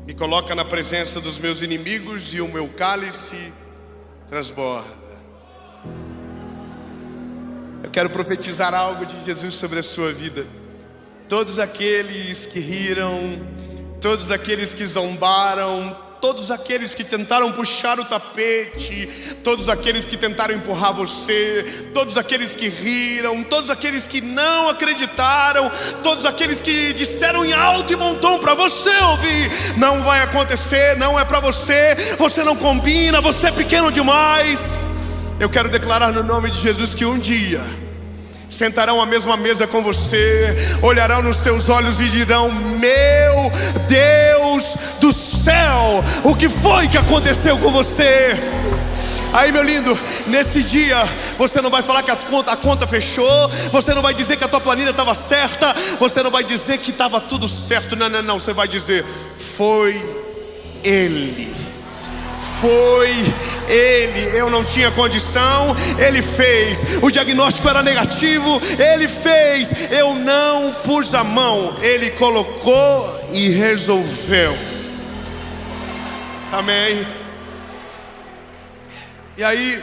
Me coloca na presença dos meus inimigos e o meu cálice transborda. Eu quero profetizar algo de Jesus sobre a sua vida. Todos aqueles que riram, todos aqueles que zombaram, todos aqueles que tentaram puxar o tapete, todos aqueles que tentaram empurrar você, todos aqueles que riram, todos aqueles que não acreditaram, todos aqueles que disseram em alto e bom tom para você ouvir: não vai acontecer, não é para você, você não combina, você é pequeno demais. Eu quero declarar no nome de Jesus que um dia sentarão à mesma mesa com você, olharão nos teus olhos e dirão: meu Deus do céu, o que foi que aconteceu com você? Aí, meu lindo, nesse dia você não vai falar que a conta fechou, você não vai dizer que a tua planilha estava certa, você não vai dizer que estava tudo certo. Não, você vai dizer: foi Ele. Foi Ele, eu não tinha condição, Ele fez. O diagnóstico era negativo, Ele fez. Eu não pus a mão, Ele colocou e resolveu. Amém. E aí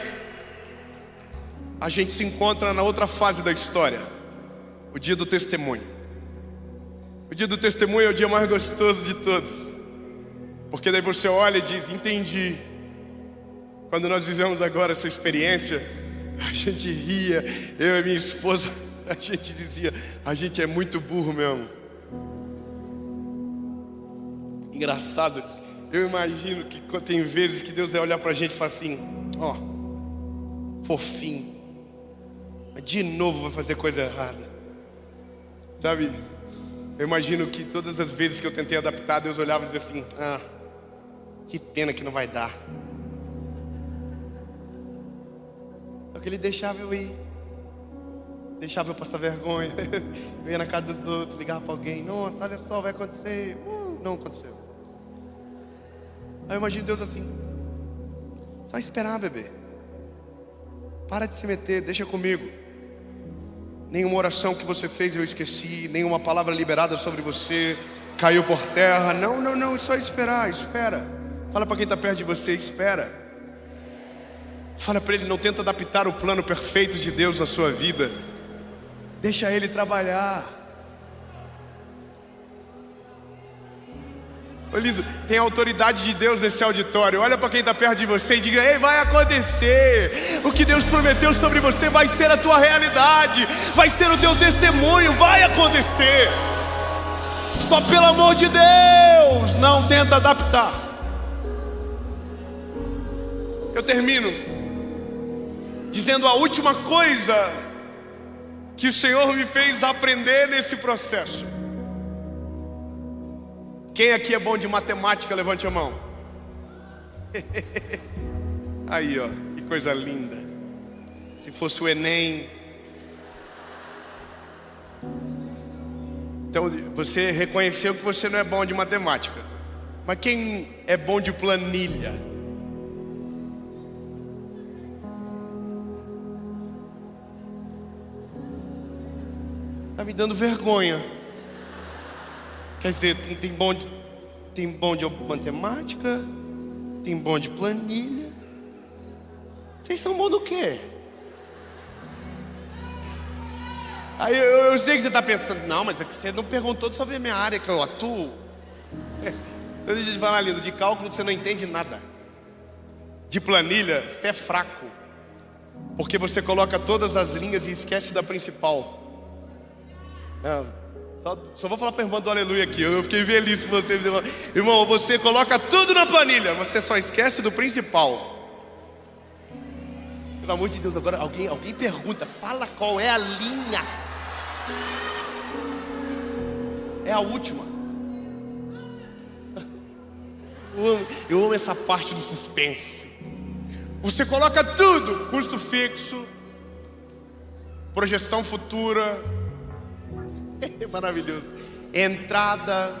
a gente se encontra na outra fase da história, o dia do testemunho. O dia do testemunho é o dia mais gostoso de todos, porque daí você olha e diz: entendi. Quando nós vivemos agora essa experiência, a gente ria, eu e minha esposa, a gente dizia: a gente é muito burro mesmo. Engraçado, eu imagino que tem vezes que Deus vai olhar pra gente e falar assim: ó, fofinho, de novo vai fazer coisa errada. Sabe, eu imagino que todas as vezes que eu tentei adaptar, Deus olhava e dizia assim: ah, que pena que não vai dar. Só que Ele deixava eu ir, deixava eu passar vergonha. Eu ia na casa dos outros, ligava para alguém: nossa, olha só, vai acontecer. Não aconteceu. Aí eu imagino Deus assim: só esperar, bebê. Para de se meter, deixa comigo. Nenhuma oração que você fez eu esqueci, nenhuma palavra liberada sobre você caiu por terra. Não, é só esperar, espera. Fala para quem está perto de você: espera. Fala para ele: não tenta adaptar o plano perfeito de Deus na sua vida. Deixa Ele trabalhar. Ô lindo, tem a autoridade de Deus nesse auditório. Olha para quem está perto de você e diga: ei, vai acontecer. O que Deus prometeu sobre você vai ser a tua realidade, vai ser o teu testemunho, vai acontecer. Só pelo amor de Deus, não tenta adaptar. Eu termino dizendo a última coisa que o Senhor me fez aprender nesse processo. Quem aqui é bom de matemática, levante a mão. Aí, ó, que coisa linda. Se fosse o Enem. Então você reconheceu que você não é bom de matemática. Mas quem é bom de planilha? Tá me dando vergonha. Quer dizer, tem bom de matemática, tem bom de planilha. Vocês são bons do quê? Aí eu sei que você está pensando: não, mas é que você não perguntou sobre a minha área que eu atuo. Deixa eu te falar, lindo, de cálculo você não entende nada. De planilha você é fraco, porque você coloca todas as linhas e esquece da principal. Só vou falar para a irmã do aleluia aqui. Eu fiquei feliz com você, irmão. Você coloca tudo na planilha, você só esquece do principal. Pelo amor de Deus, agora alguém pergunta: fala qual é a linha. É a última. Eu amo essa parte do suspense. Você coloca tudo: custo fixo, projeção futura. É maravilhoso. Entrada,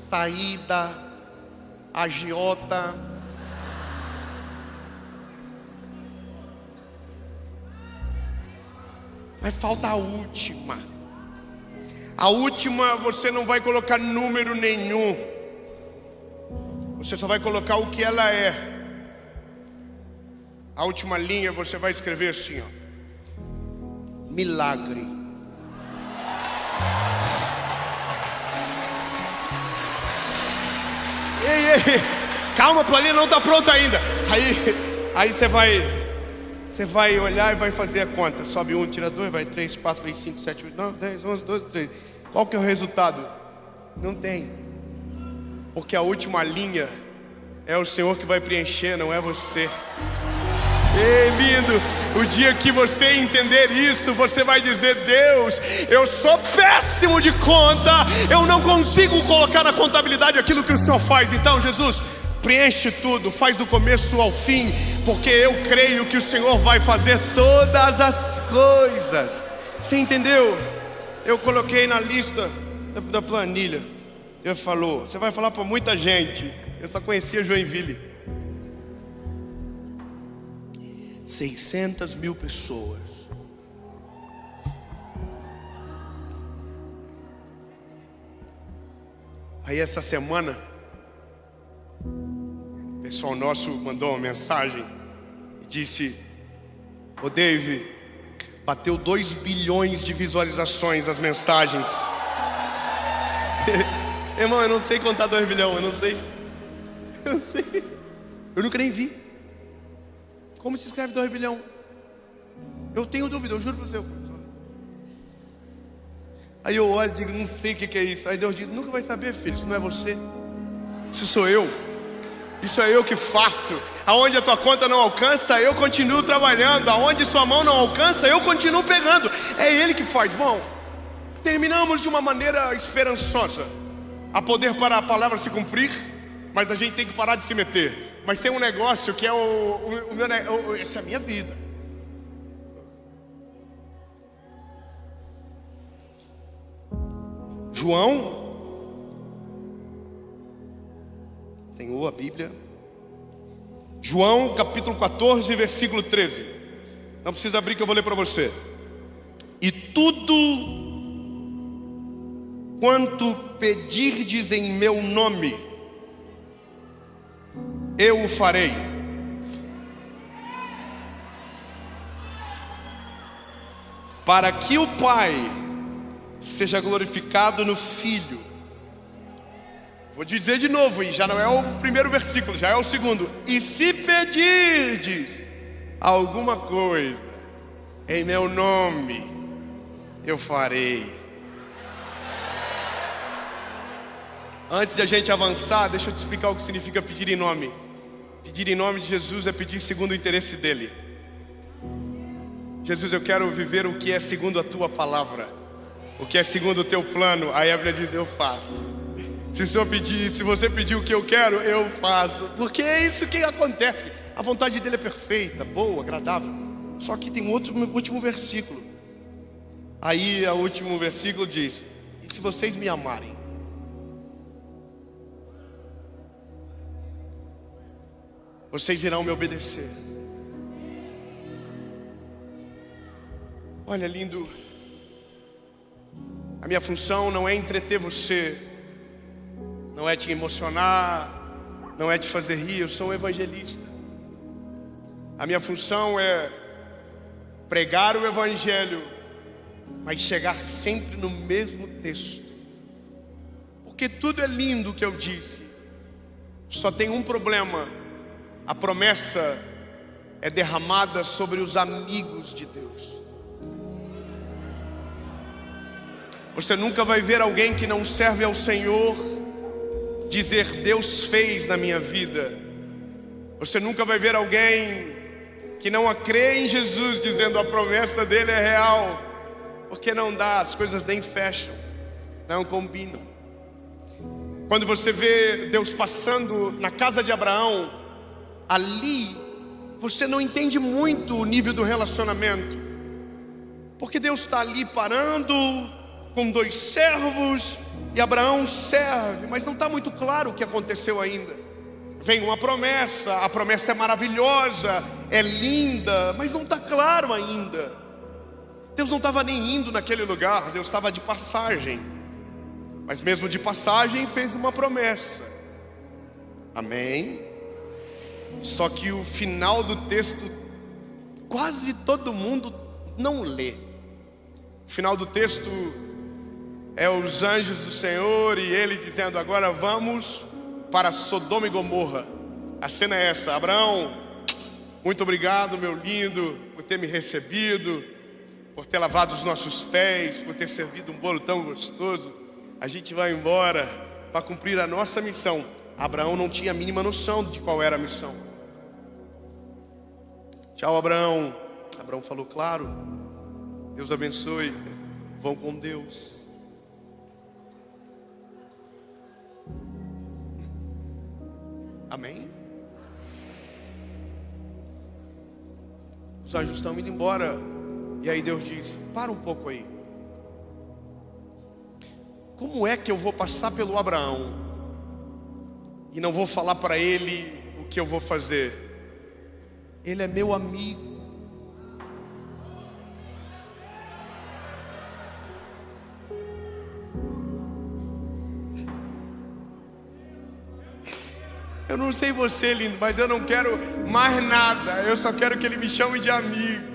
saída, agiota. Mas falta a última. A última você não vai colocar número nenhum. Você só vai colocar o que ela é. A última linha você vai escrever assim, ó: milagre. Ei, calma, a planilha não está pronta ainda. Aí você vai olhar e vai fazer a conta. Sobe 1, tira 2, vai 3, 4, vai 5, 7, 8, 9, 10, 11, 12, 13. Qual que é o resultado? Não tem. Porque a última linha é o Senhor que vai preencher, não é você. Ei, lindo, o dia que você entender isso, você vai dizer: Deus, eu sou péssimo de conta, eu não consigo colocar na contabilidade aquilo que o Senhor faz. Então, Jesus, preenche tudo, faz do começo ao fim, porque eu creio que o Senhor vai fazer todas as coisas. Você entendeu? Eu coloquei na lista da planilha. Ele falou: você vai falar para muita gente. Eu só conhecia Joinville. 600 mil pessoas. Aí essa semana, o pessoal nosso mandou uma mensagem e disse: ô Dave, bateu 2 bilhões de visualizações as mensagens. Irmão, eu não sei contar 2 bilhões, eu não sei. Eu nunca nem vi. Como se escreve 2 bilhões? Eu tenho dúvida, eu juro para você. Aí eu olho e digo: não sei o que é isso. Aí Deus diz: nunca vai saber, filho, isso não é você. Isso sou eu. Isso é eu que faço. Aonde a tua conta não alcança, eu continuo trabalhando. Aonde sua mão não alcança, eu continuo pegando. É Ele que faz. Bom, terminamos de uma maneira esperançosa a poder para a palavra se cumprir, mas a gente tem que parar de se meter. Mas tem um negócio que é essa é a minha vida. João, Senhor, a Bíblia. João capítulo 14, versículo 13. Não precisa abrir que eu vou ler para você. E tudo quanto pedirdes em meu nome, eu o farei, para que o Pai seja glorificado no Filho. Vou te dizer de novo, e já não é o primeiro versículo, já é o segundo. E se pedirdes alguma coisa em meu nome, eu farei. Antes de a gente avançar, deixa eu te explicar o que significa pedir em nome. Pedir em nome de Jesus é pedir segundo o interesse dele. Jesus, eu quero viver o que é segundo a tua palavra, o que é segundo o teu plano. Aí a Bíblia diz: eu faço. Se você pedir o que eu quero, eu faço. Porque é isso que acontece. A vontade dele é perfeita, boa, agradável. Só que tem último versículo. Aí o último versículo diz: e se vocês me amarem, vocês irão me obedecer. Olha, lindo, a minha função não é entreter você, não é te emocionar, não é te fazer rir. Eu sou um evangelista. A minha função é pregar o evangelho, mas chegar sempre no mesmo texto. Porque tudo é lindo que eu disse. Só tem um problema: a promessa é derramada sobre os amigos de Deus. Você nunca vai ver alguém que não serve ao Senhor dizer: Deus fez na minha vida. Você nunca vai ver alguém que não crê em Jesus dizendo: a promessa dele é real. Porque não dá, as coisas nem fecham, não combinam. Quando você vê Deus passando na casa de Abraão, ali você não entende muito o nível do relacionamento, porque Deus está ali parando com 2 servos e Abraão serve, mas não está muito claro o que aconteceu ainda. Vem uma promessa, a promessa é maravilhosa, é linda, mas não está claro ainda. Deus não estava nem indo naquele lugar, Deus estava de passagem, mas mesmo de passagem fez uma promessa. Amém? Só que o final do texto quase todo mundo não lê. O final do texto é os anjos do Senhor e ele dizendo: agora vamos para Sodoma e Gomorra. A cena é essa: Abraão, muito obrigado, meu lindo, por ter me recebido, por ter lavado os nossos pés, por ter servido um bolo tão gostoso. A gente vai embora para cumprir a nossa missão. Abraão não tinha a mínima noção de qual era a missão. Tchau, Abraão. Abraão falou: claro, Deus abençoe, vão com Deus. Amém? Os anjos estão indo embora. E aí Deus diz: para um pouco aí. Como é que eu vou passar pelo Abraão e não vou falar para ele o que eu vou fazer? Ele é meu amigo. Eu não sei você, lindo, mas eu não quero mais nada. Eu só quero que ele me chame de amigo.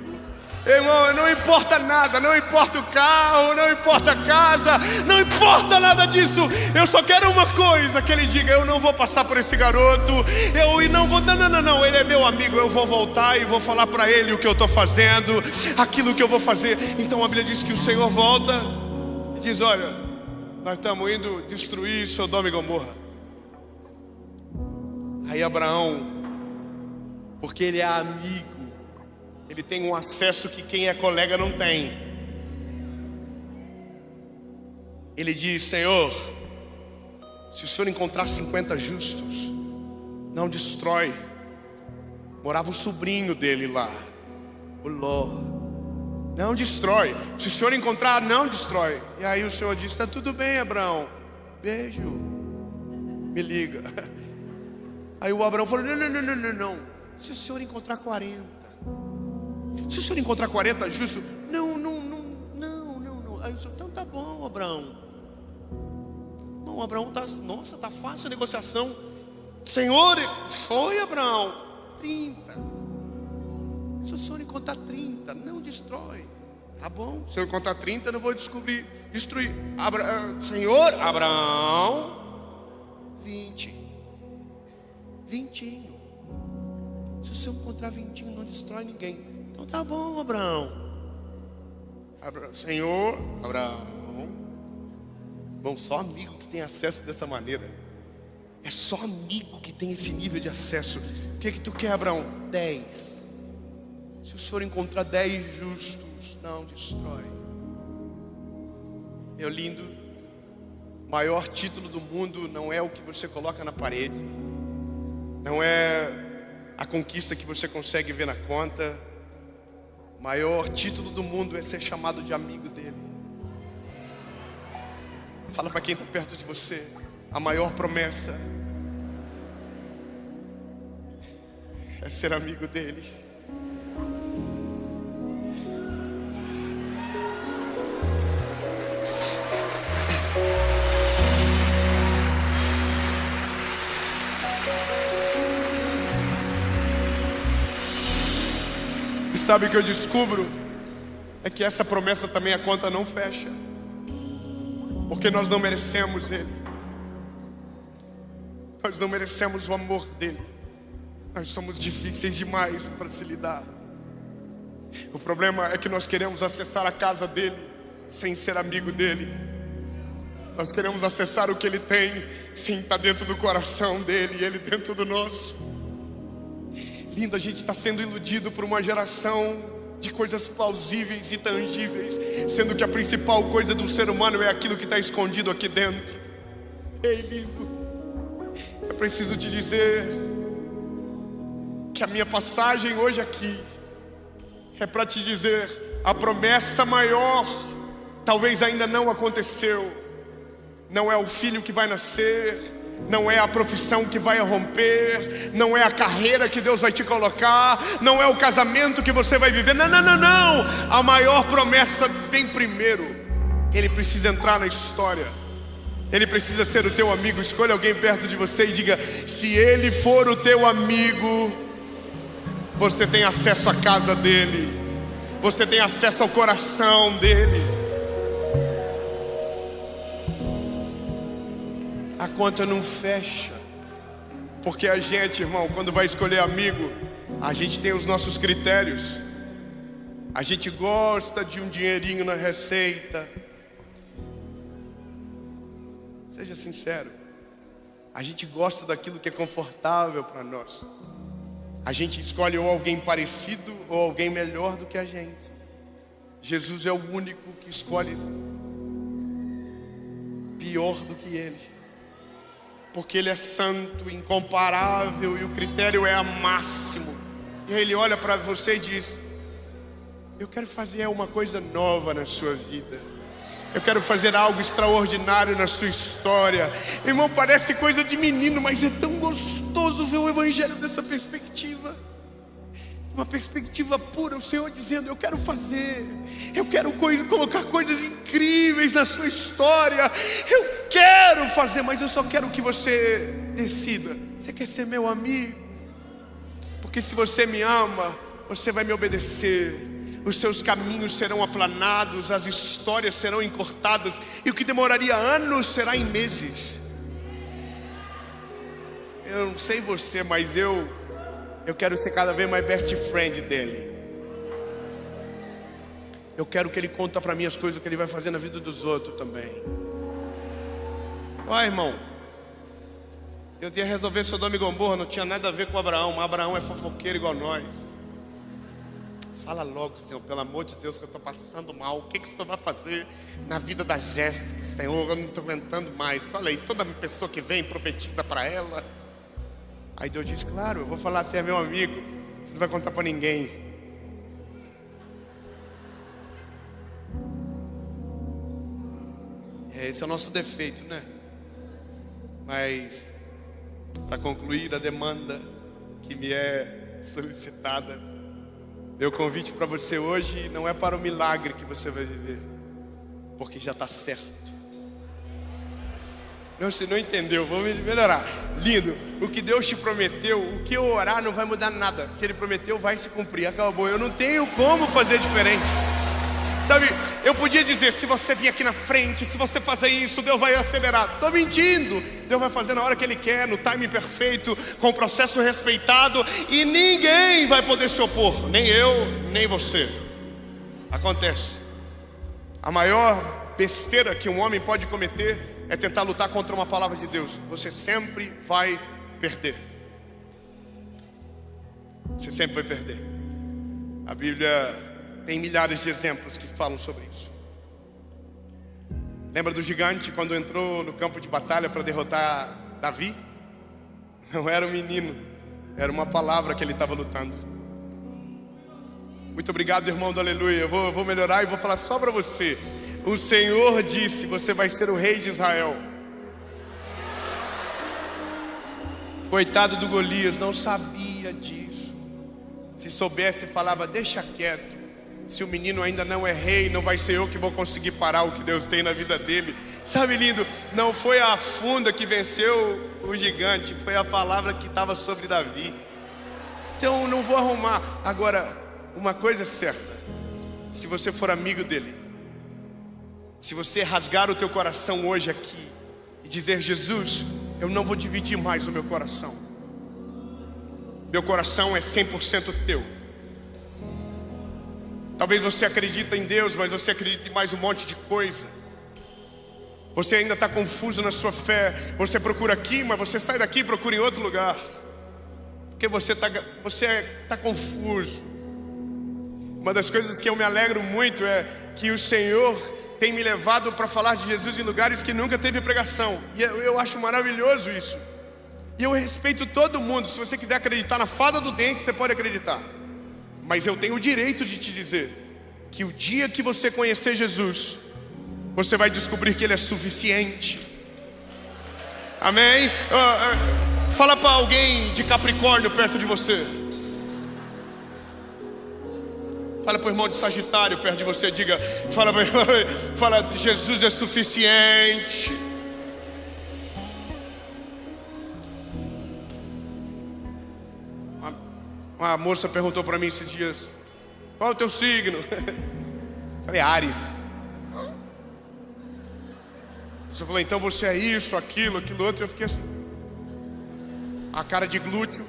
Irmão, não importa nada, não importa o carro, não importa a casa, não importa nada disso. Eu só quero uma coisa, que ele diga: eu não vou passar por esse garoto, eu não vou, não, ele é meu amigo. Eu vou voltar e vou falar para ele o que eu estou fazendo, aquilo que eu vou fazer. Então a Bíblia diz que o Senhor volta e diz: olha, nós estamos indo destruir Sodoma e Gomorra. Aí Abraão, porque ele é amigo, ele tem um acesso que quem é colega não tem. Ele diz: Senhor, se o Senhor encontrar 50 justos, não destrói. Morava o sobrinho dele lá, o Ló. Não destrói. Se o Senhor encontrar, não destrói. E aí o Senhor diz: está tudo bem, Abraão, beijo, me liga. Aí o Abraão falou: não. Se o Senhor encontrar 40, se o Senhor encontrar 40 justos, não. Aí o Senhor: então tá bom, Abraão. Não, Abraão nossa, tá fácil a negociação. Senhor, foi, Abraão, 30. Se o Senhor encontrar 30, não destrói. Tá bom, se eu encontrar 30, eu não vou destruir. Senhor, Abraão, 20. 20. Se o Senhor encontrar 20, não destrói ninguém. Então tá bom, Abraão. Senhor, Abraão. Bom, só amigo que tem acesso dessa maneira. É só amigo que tem esse nível de acesso. O que tu quer, Abraão? 10. Se o Senhor encontrar 10 justos, não destrói. Meu lindo, o maior título do mundo não é o que você coloca na parede, não é a conquista que você consegue ver na conta. O maior título do mundo é ser chamado de amigo dele. Fala para quem está perto de você: a maior promessa é ser amigo dele. E sabe o que eu descubro? É que essa promessa também a conta não fecha, porque nós não merecemos ele. Nós não merecemos o amor dele. Nós somos difíceis demais para se lidar. O problema é que nós queremos acessar a casa dele sem ser amigo dele. Nós queremos acessar o que ele tem sem estar dentro do coração dele e ele dentro do nosso. Lindo, a gente está sendo iludido por uma geração de coisas plausíveis e tangíveis, sendo que a principal coisa do ser humano é aquilo que está escondido aqui dentro. Ei, lindo, eu preciso te dizer que a minha passagem hoje aqui é para te dizer: a promessa maior talvez ainda não aconteceu. Não é o filho que vai nascer, não é a profissão que vai romper, não é a carreira que Deus vai te colocar, não é o casamento que você vai viver. Não, não, não, não. A maior promessa vem primeiro. Ele precisa entrar na história. Ele precisa ser o teu amigo. Escolha alguém perto de você e diga: se ele for o teu amigo, você tem acesso à casa dele, você tem acesso ao coração dele. A conta não fecha, porque a gente, irmão, quando vai escolher amigo, a gente tem os nossos critérios. A gente gosta de um dinheirinho na receita. Seja sincero, a gente gosta daquilo que é confortável para nós. A gente escolhe ou alguém parecido ou alguém melhor do que a gente. Jesus é o único que escolhe pior do que ele, porque ele é santo, incomparável, e o critério é a máximo. E aí ele olha para você e diz: eu quero fazer uma coisa nova na sua vida. Eu quero fazer algo extraordinário na sua história. Irmão, parece coisa de menino, mas é tão gostoso ver o evangelho dessa perspectiva. Uma perspectiva pura, o Senhor dizendo: eu quero fazer, eu quero colocar coisas incríveis na sua história. Eu quero fazer, mas eu só quero que você decida. Você quer ser meu amigo? Porque se você me ama, você vai me obedecer. Os seus caminhos serão aplanados, as histórias serão encurtadas, e o que demoraria anos será em meses. Eu não sei você, mas eu quero ser cada vez mais best friend dele. Eu quero que ele conta para mim as coisas que ele vai fazer na vida dos outros também. Ó, irmão, Deus ia resolver Sodoma e Gomorra, não tinha nada a ver com Abraão. Abraão é fofoqueiro igual nós. Fala logo, Senhor, pelo amor de Deus, que eu estou passando mal. O que o Senhor vai fazer na vida da Jéssica, Senhor? Eu não estou aguentando mais. Fala aí, toda pessoa que vem profetiza para ela. Aí Deus diz: claro, eu vou falar, você é meu amigo, você não vai contar para ninguém. Esse é o nosso defeito, né? Mas, para concluir a demanda que me é solicitada, meu convite para você hoje não é para o milagre que você vai viver, porque já está certo. Não, você não entendeu, vamos melhorar. Lindo, o que Deus te prometeu, o que eu orar não vai mudar nada. Se Ele prometeu, vai se cumprir, acabou. Eu não tenho como fazer diferente. Sabe, eu podia dizer: se você vir aqui na frente, se você fazer isso, Deus vai acelerar. Estou mentindo. Deus vai fazer na hora que Ele quer, no timing perfeito, com o processo respeitado, e ninguém vai poder se opor, nem eu, nem você. Acontece. A maior besteira que um homem pode cometer é tentar lutar contra uma palavra de Deus. Você sempre vai perder. Você sempre vai perder. A Bíblia tem milhares de exemplos que falam sobre isso. Lembra do gigante quando entrou no campo de batalha para derrotar Davi? Não era um menino, era uma palavra que ele estava lutando. Muito obrigado, irmão do aleluia. Eu vou melhorar e vou falar só para você. O Senhor disse: você vai ser o rei de Israel. Coitado do Golias, não sabia disso. Se soubesse, falava: deixa quieto. Se o menino ainda não é rei, não vai ser eu que vou conseguir parar o que Deus tem na vida dele. Sabe, lindo, não foi a funda que venceu o gigante, foi a palavra que estava sobre Davi. Então não vou arrumar. Agora, uma coisa é certa: se você for amigo dele, se você rasgar o teu coração hoje aqui e dizer: Jesus, eu não vou dividir mais o meu coração. Meu coração é 100% teu. Talvez você acredita em Deus, mas você acredita em mais um monte de coisa. Você ainda está confuso na sua fé. Você procura aqui, mas você sai daqui e procura em outro lugar, porque você está confuso. Uma das coisas que eu me alegro muito é que o Senhor tem me levado para falar de Jesus em lugares que nunca teve pregação. E eu acho maravilhoso isso. E eu respeito todo mundo. Se você quiser acreditar na fada do dente, você pode acreditar. Mas eu tenho o direito de te dizer que o dia que você conhecer Jesus, você vai descobrir que Ele é suficiente. Amém? Fala para alguém de Capricórnio perto de você. Fala para o irmão de Sagitário perto de você. Diga, fala, Jesus é suficiente. Uma moça perguntou para mim esses dias: qual é o teu signo? Falei, Áries. Você falou, então você é isso, aquilo outro. Eu fiquei assim, a cara de glúteo.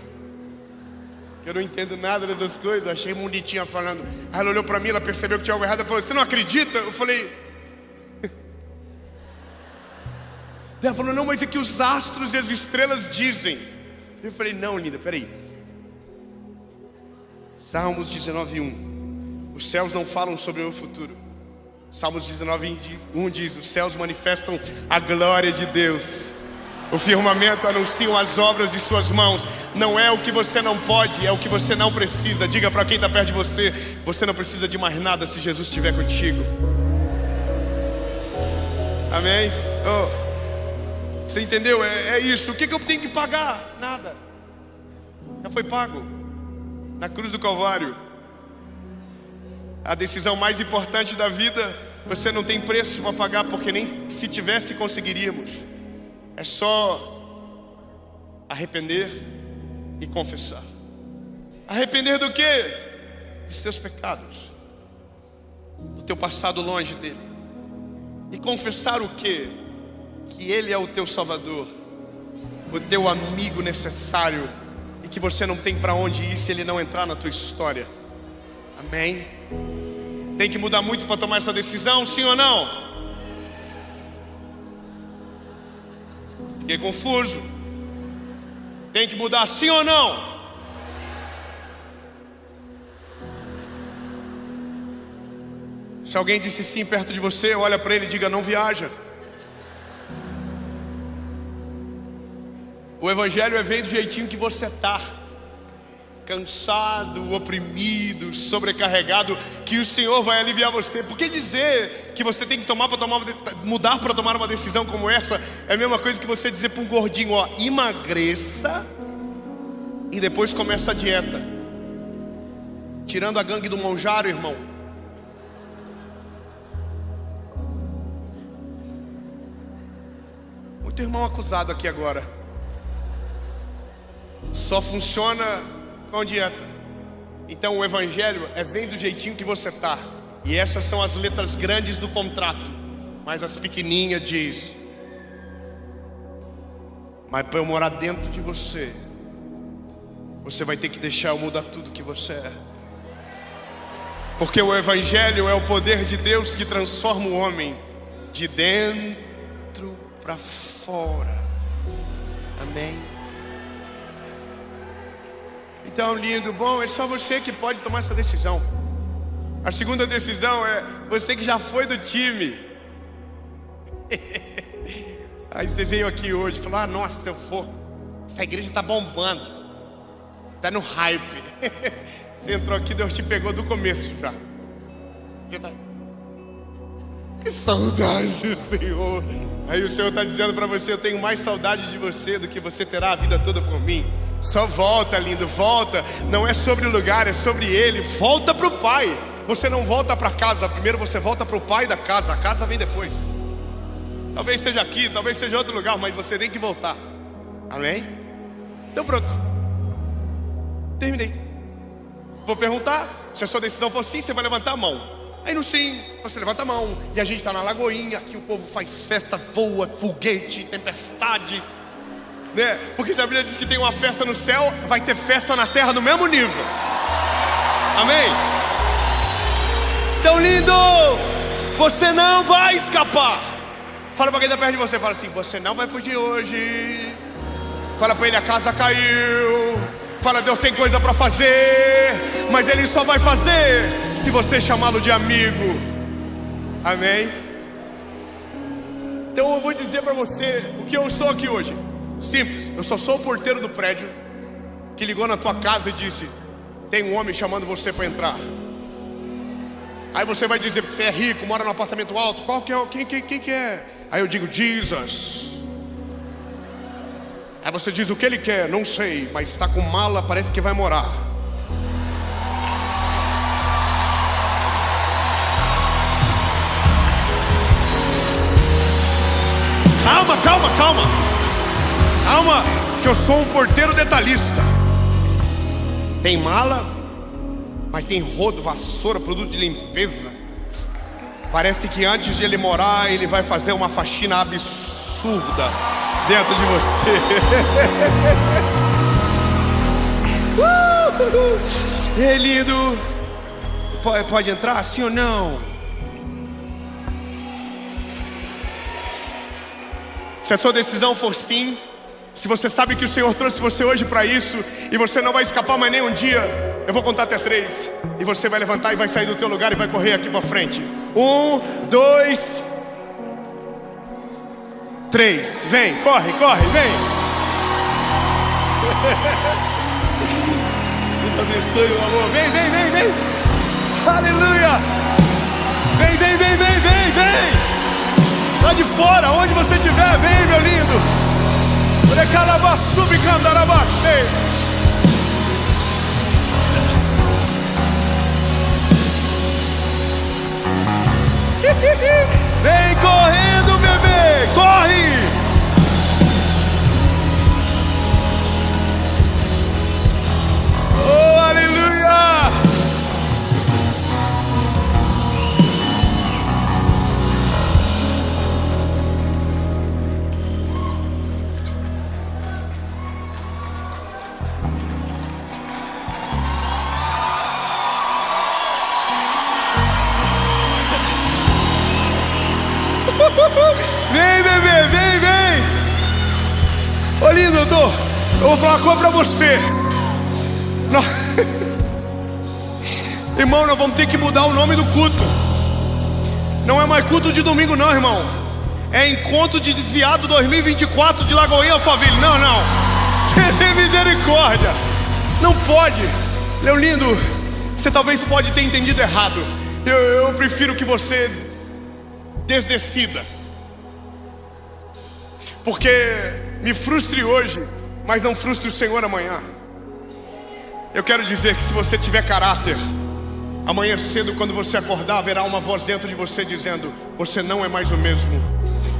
Eu não entendo nada dessas coisas. Achei bonitinha falando. Aí ela olhou para mim, ela percebeu que tinha algo errado. Ela falou, você não acredita? Eu falei. Ela falou, não, mas é que os astros e as estrelas dizem. Eu falei, não, linda, peraí. Salmos 19:1. Os céus não falam sobre o meu futuro. Salmos 19:1 diz, os céus manifestam a glória de Deus. O firmamento anuncia as obras de suas mãos. Não é o que você não pode, é o que você não precisa. Diga para quem está perto de você, você não precisa de mais nada se Jesus estiver contigo. Amém? Você entendeu? É isso. O que eu tenho que pagar? Nada. Já foi pago na cruz do Calvário. A decisão mais importante da vida, você não tem preço para pagar, porque nem se tivesse conseguiríamos. É só arrepender e confessar. Arrepender do quê? Dos teus pecados, do teu passado longe dele. E confessar o quê? Que ele é o teu Salvador, o teu amigo necessário, e que você não tem para onde ir se ele não entrar na tua história. Amém? Tem que mudar muito para tomar essa decisão, sim ou não? Fiquei confuso. Tem que mudar, sim ou não? Se alguém disse sim perto de você, olha para ele e diga, não viaja. O evangelho vem do jeitinho que você está. Cansado, oprimido, sobrecarregado, que o Senhor vai aliviar você. Porque dizer que você tem que mudar para tomar uma decisão como essa é a mesma coisa que você dizer para um gordinho, ó, emagreça e depois começa a dieta. Tirando a gangue do Monjaro, irmão. Muito irmão acusado aqui agora. Só funciona com dieta. Então o evangelho vem do jeitinho que você está. E essas são as letras grandes do contrato. Mas as pequenininhas diz: mas para eu morar dentro de você, você vai ter que deixar eu mudar tudo que você é. Porque o evangelho é o poder de Deus que transforma o homem de dentro para fora. Amém? Então, lindo, bom, é só você que pode tomar essa decisão. A segunda decisão é você que já foi do time. Aí você veio aqui hoje e falou, ah, nossa, eu vou. Essa igreja está bombando. Está no hype. Você entrou aqui, Deus te pegou do começo já. Que saudade, Senhor. Aí o Senhor está dizendo para você, eu tenho mais saudade de você do que você terá a vida toda por mim. Só volta, lindo, volta. Não é sobre o lugar, é sobre Ele. Volta para o Pai. Você não volta para casa. Primeiro você volta para o Pai da casa. A casa vem depois. Talvez seja aqui, talvez seja outro lugar, mas você tem que voltar. Amém? Então pronto. Terminei. Vou perguntar. Se a sua decisão for sim, você vai levantar a mão. Aí no sim, você levanta a mão. E a gente está na Lagoinha. Aqui o povo faz festa, voa, foguete, tempestade, né? Porque se a Bíblia diz que tem uma festa no céu, vai ter festa na terra no mesmo nível. Amém? Então, lindo, você não vai escapar. Fala para quem está perto de você, fala assim, você não vai fugir hoje. Fala para ele, a casa caiu. Fala, Deus tem coisa para fazer, mas Ele só vai fazer se você chamá-lo de amigo. Amém? Então eu vou dizer para você o que eu sou aqui hoje. Simples, eu só sou o porteiro do prédio que ligou na tua casa e disse: tem um homem chamando você para entrar. Aí você vai dizer, porque você é rico, mora num apartamento alto, qual que é? Quem que é? Aí eu digo: Jesus. Aí você diz: o que ele quer? Não sei, mas está com mala, parece que vai morar. Calma, que eu sou um porteiro detalhista. Tem mala, mas tem rodo, vassoura, produto de limpeza. Parece que antes de ele morar, ele vai fazer uma faxina absurda dentro de você. É lindo. Pode entrar, sim ou não? Se a sua decisão for sim, se você sabe que o Senhor trouxe você hoje para isso, e você não vai escapar mais nem um dia, eu vou contar até 3, e você vai levantar e vai sair do teu lugar e vai correr aqui para frente. 1, 2, 3. Vem, corre, vem. Deus abençoe, meu amor. Vem. Aleluia. Vem. Lá de fora, onde você estiver, vem, meu lindo. Vem correndo, bebê, corre! Oh, aleluia! Vem, bebê, vem. Ô lindo, eu vou falar uma coisa pra você. Irmão, nós vamos ter que mudar o nome do culto. Não é mais culto de domingo não, irmão. É encontro de desviado 2024 de Lagoinha Alphaville. Não. Você tem misericórdia. Não pode. Leolindo, você talvez pode ter entendido errado. Eu prefiro que você desdecida. Porque me frustre hoje, mas não frustre o Senhor amanhã. Eu quero dizer que se você tiver caráter, amanhã cedo, quando você acordar, haverá uma voz dentro de você dizendo: você não é mais o mesmo.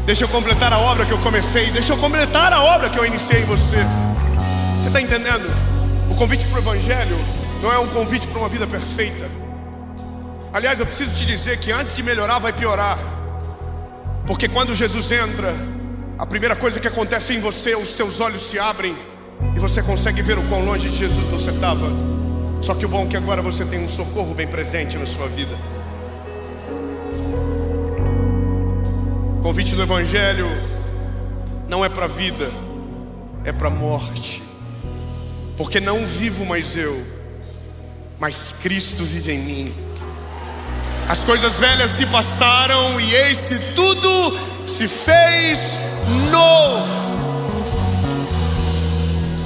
Deixa eu completar a obra que eu comecei. Deixa eu completar a obra que eu iniciei em você. Você está entendendo? O convite para o Evangelho não é um convite para uma vida perfeita. Aliás, eu preciso te dizer que antes de melhorar vai piorar. Porque quando Jesus entra, a primeira coisa que acontece em você, os teus olhos se abrem e você consegue ver o quão longe de Jesus você estava. Só que o bom é que agora você tem um socorro bem presente na sua vida. O convite do Evangelho não é para a vida, é para a morte. Porque não vivo mais eu, mas Cristo vive em mim. As coisas velhas se passaram e eis que tudo se fez novo.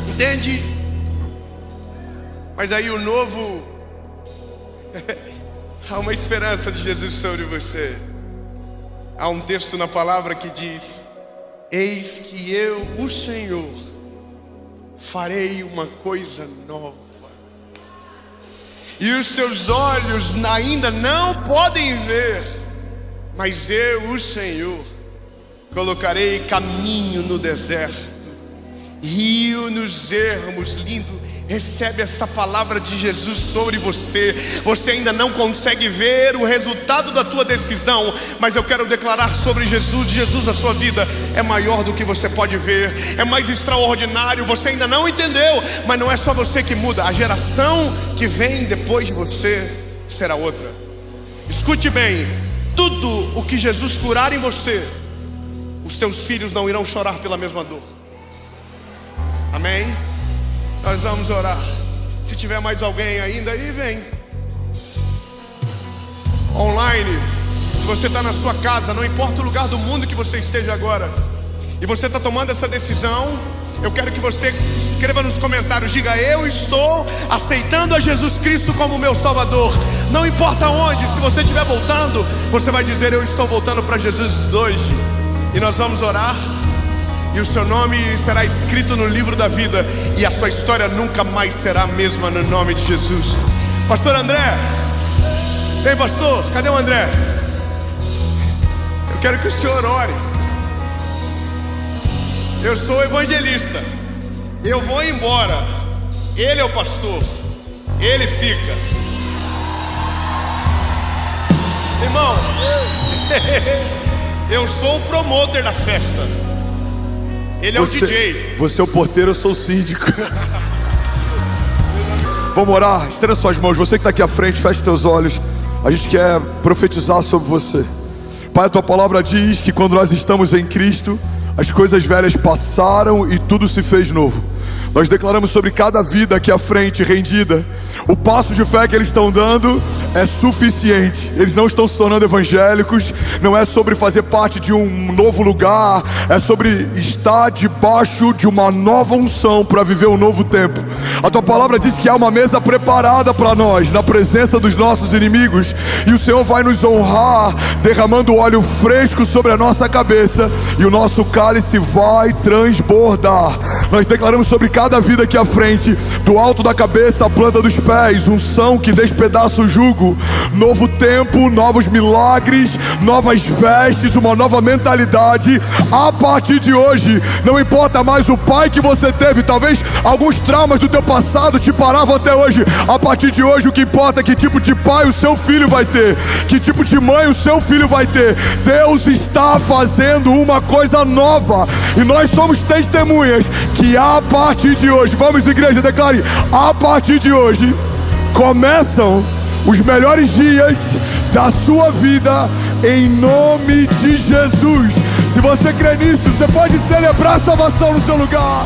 Entende? Mas aí o novo há uma esperança de Jesus sobre você. Há um texto na palavra que diz: eis que eu, o Senhor, farei uma coisa nova, e os teus olhos ainda não podem ver, mas eu, o Senhor, colocarei caminho no deserto, rio nos ermos. Lindo, recebe essa palavra de Jesus sobre você. Você ainda não consegue ver o resultado da tua decisão, mas eu quero declarar sobre Jesus a sua vida é maior do que você pode ver, é mais extraordinário. Você ainda não entendeu, mas não é só você que muda, a geração que vem depois de você será outra. Escute bem, tudo o que Jesus curar em você, os teus filhos não irão chorar pela mesma dor. Amém? Nós vamos orar. Se tiver mais alguém ainda aí, vem. Online, se você está na sua casa, não importa o lugar do mundo que você esteja agora, e você está tomando essa decisão, eu quero que você escreva nos comentários, diga: eu estou aceitando a Jesus Cristo como meu Salvador. Não importa onde, se você estiver voltando, você vai dizer: eu estou voltando para Jesus hoje. E nós vamos orar, e o seu nome será escrito no livro da vida, e a sua história nunca mais será a mesma, no nome de Jesus. Pastor André, ei pastor, cadê o André? Eu quero que o senhor ore. Eu sou evangelista, eu vou embora, ele é o pastor, ele fica. Irmão, eu sou o promotor da festa, ele é o DJ. Você é o porteiro, eu sou o síndico. Vamos orar, estenda suas mãos. Você que está aqui à frente, feche teus olhos. A gente quer profetizar sobre você. Pai, a tua palavra diz que quando nós estamos em Cristo, as coisas velhas passaram e tudo se fez novo. Nós declaramos sobre cada vida aqui à frente, rendida, o passo de fé que eles estão dando é suficiente. Eles não estão se tornando evangélicos. Não é sobre fazer parte de um novo lugar, é sobre estar debaixo de uma nova unção para viver um novo tempo. A tua palavra diz que há uma mesa preparada para nós, na presença dos nossos inimigos, e o Senhor vai nos honrar, derramando óleo fresco sobre a nossa cabeça, e o nosso cálice vai transbordar. Nós declaramos sobre cada vida aqui à frente, do alto da cabeça à planta dos pés, unção que despedaça o jugo, novo tempo, novos milagres, novas vestes, uma nova mentalidade. A partir de hoje, não importa mais o pai que você teve, talvez alguns traumas do teu passado te paravam até hoje. A partir de hoje, o que importa é que tipo de pai o seu filho vai ter, que tipo de mãe o seu filho vai ter. Deus está fazendo uma coisa nova, e nós somos testemunhas que a partir de hoje, vamos igreja, declare: a partir de hoje começam os melhores dias da sua vida, em nome de Jesus. Se você crê nisso, você pode celebrar a salvação no seu lugar.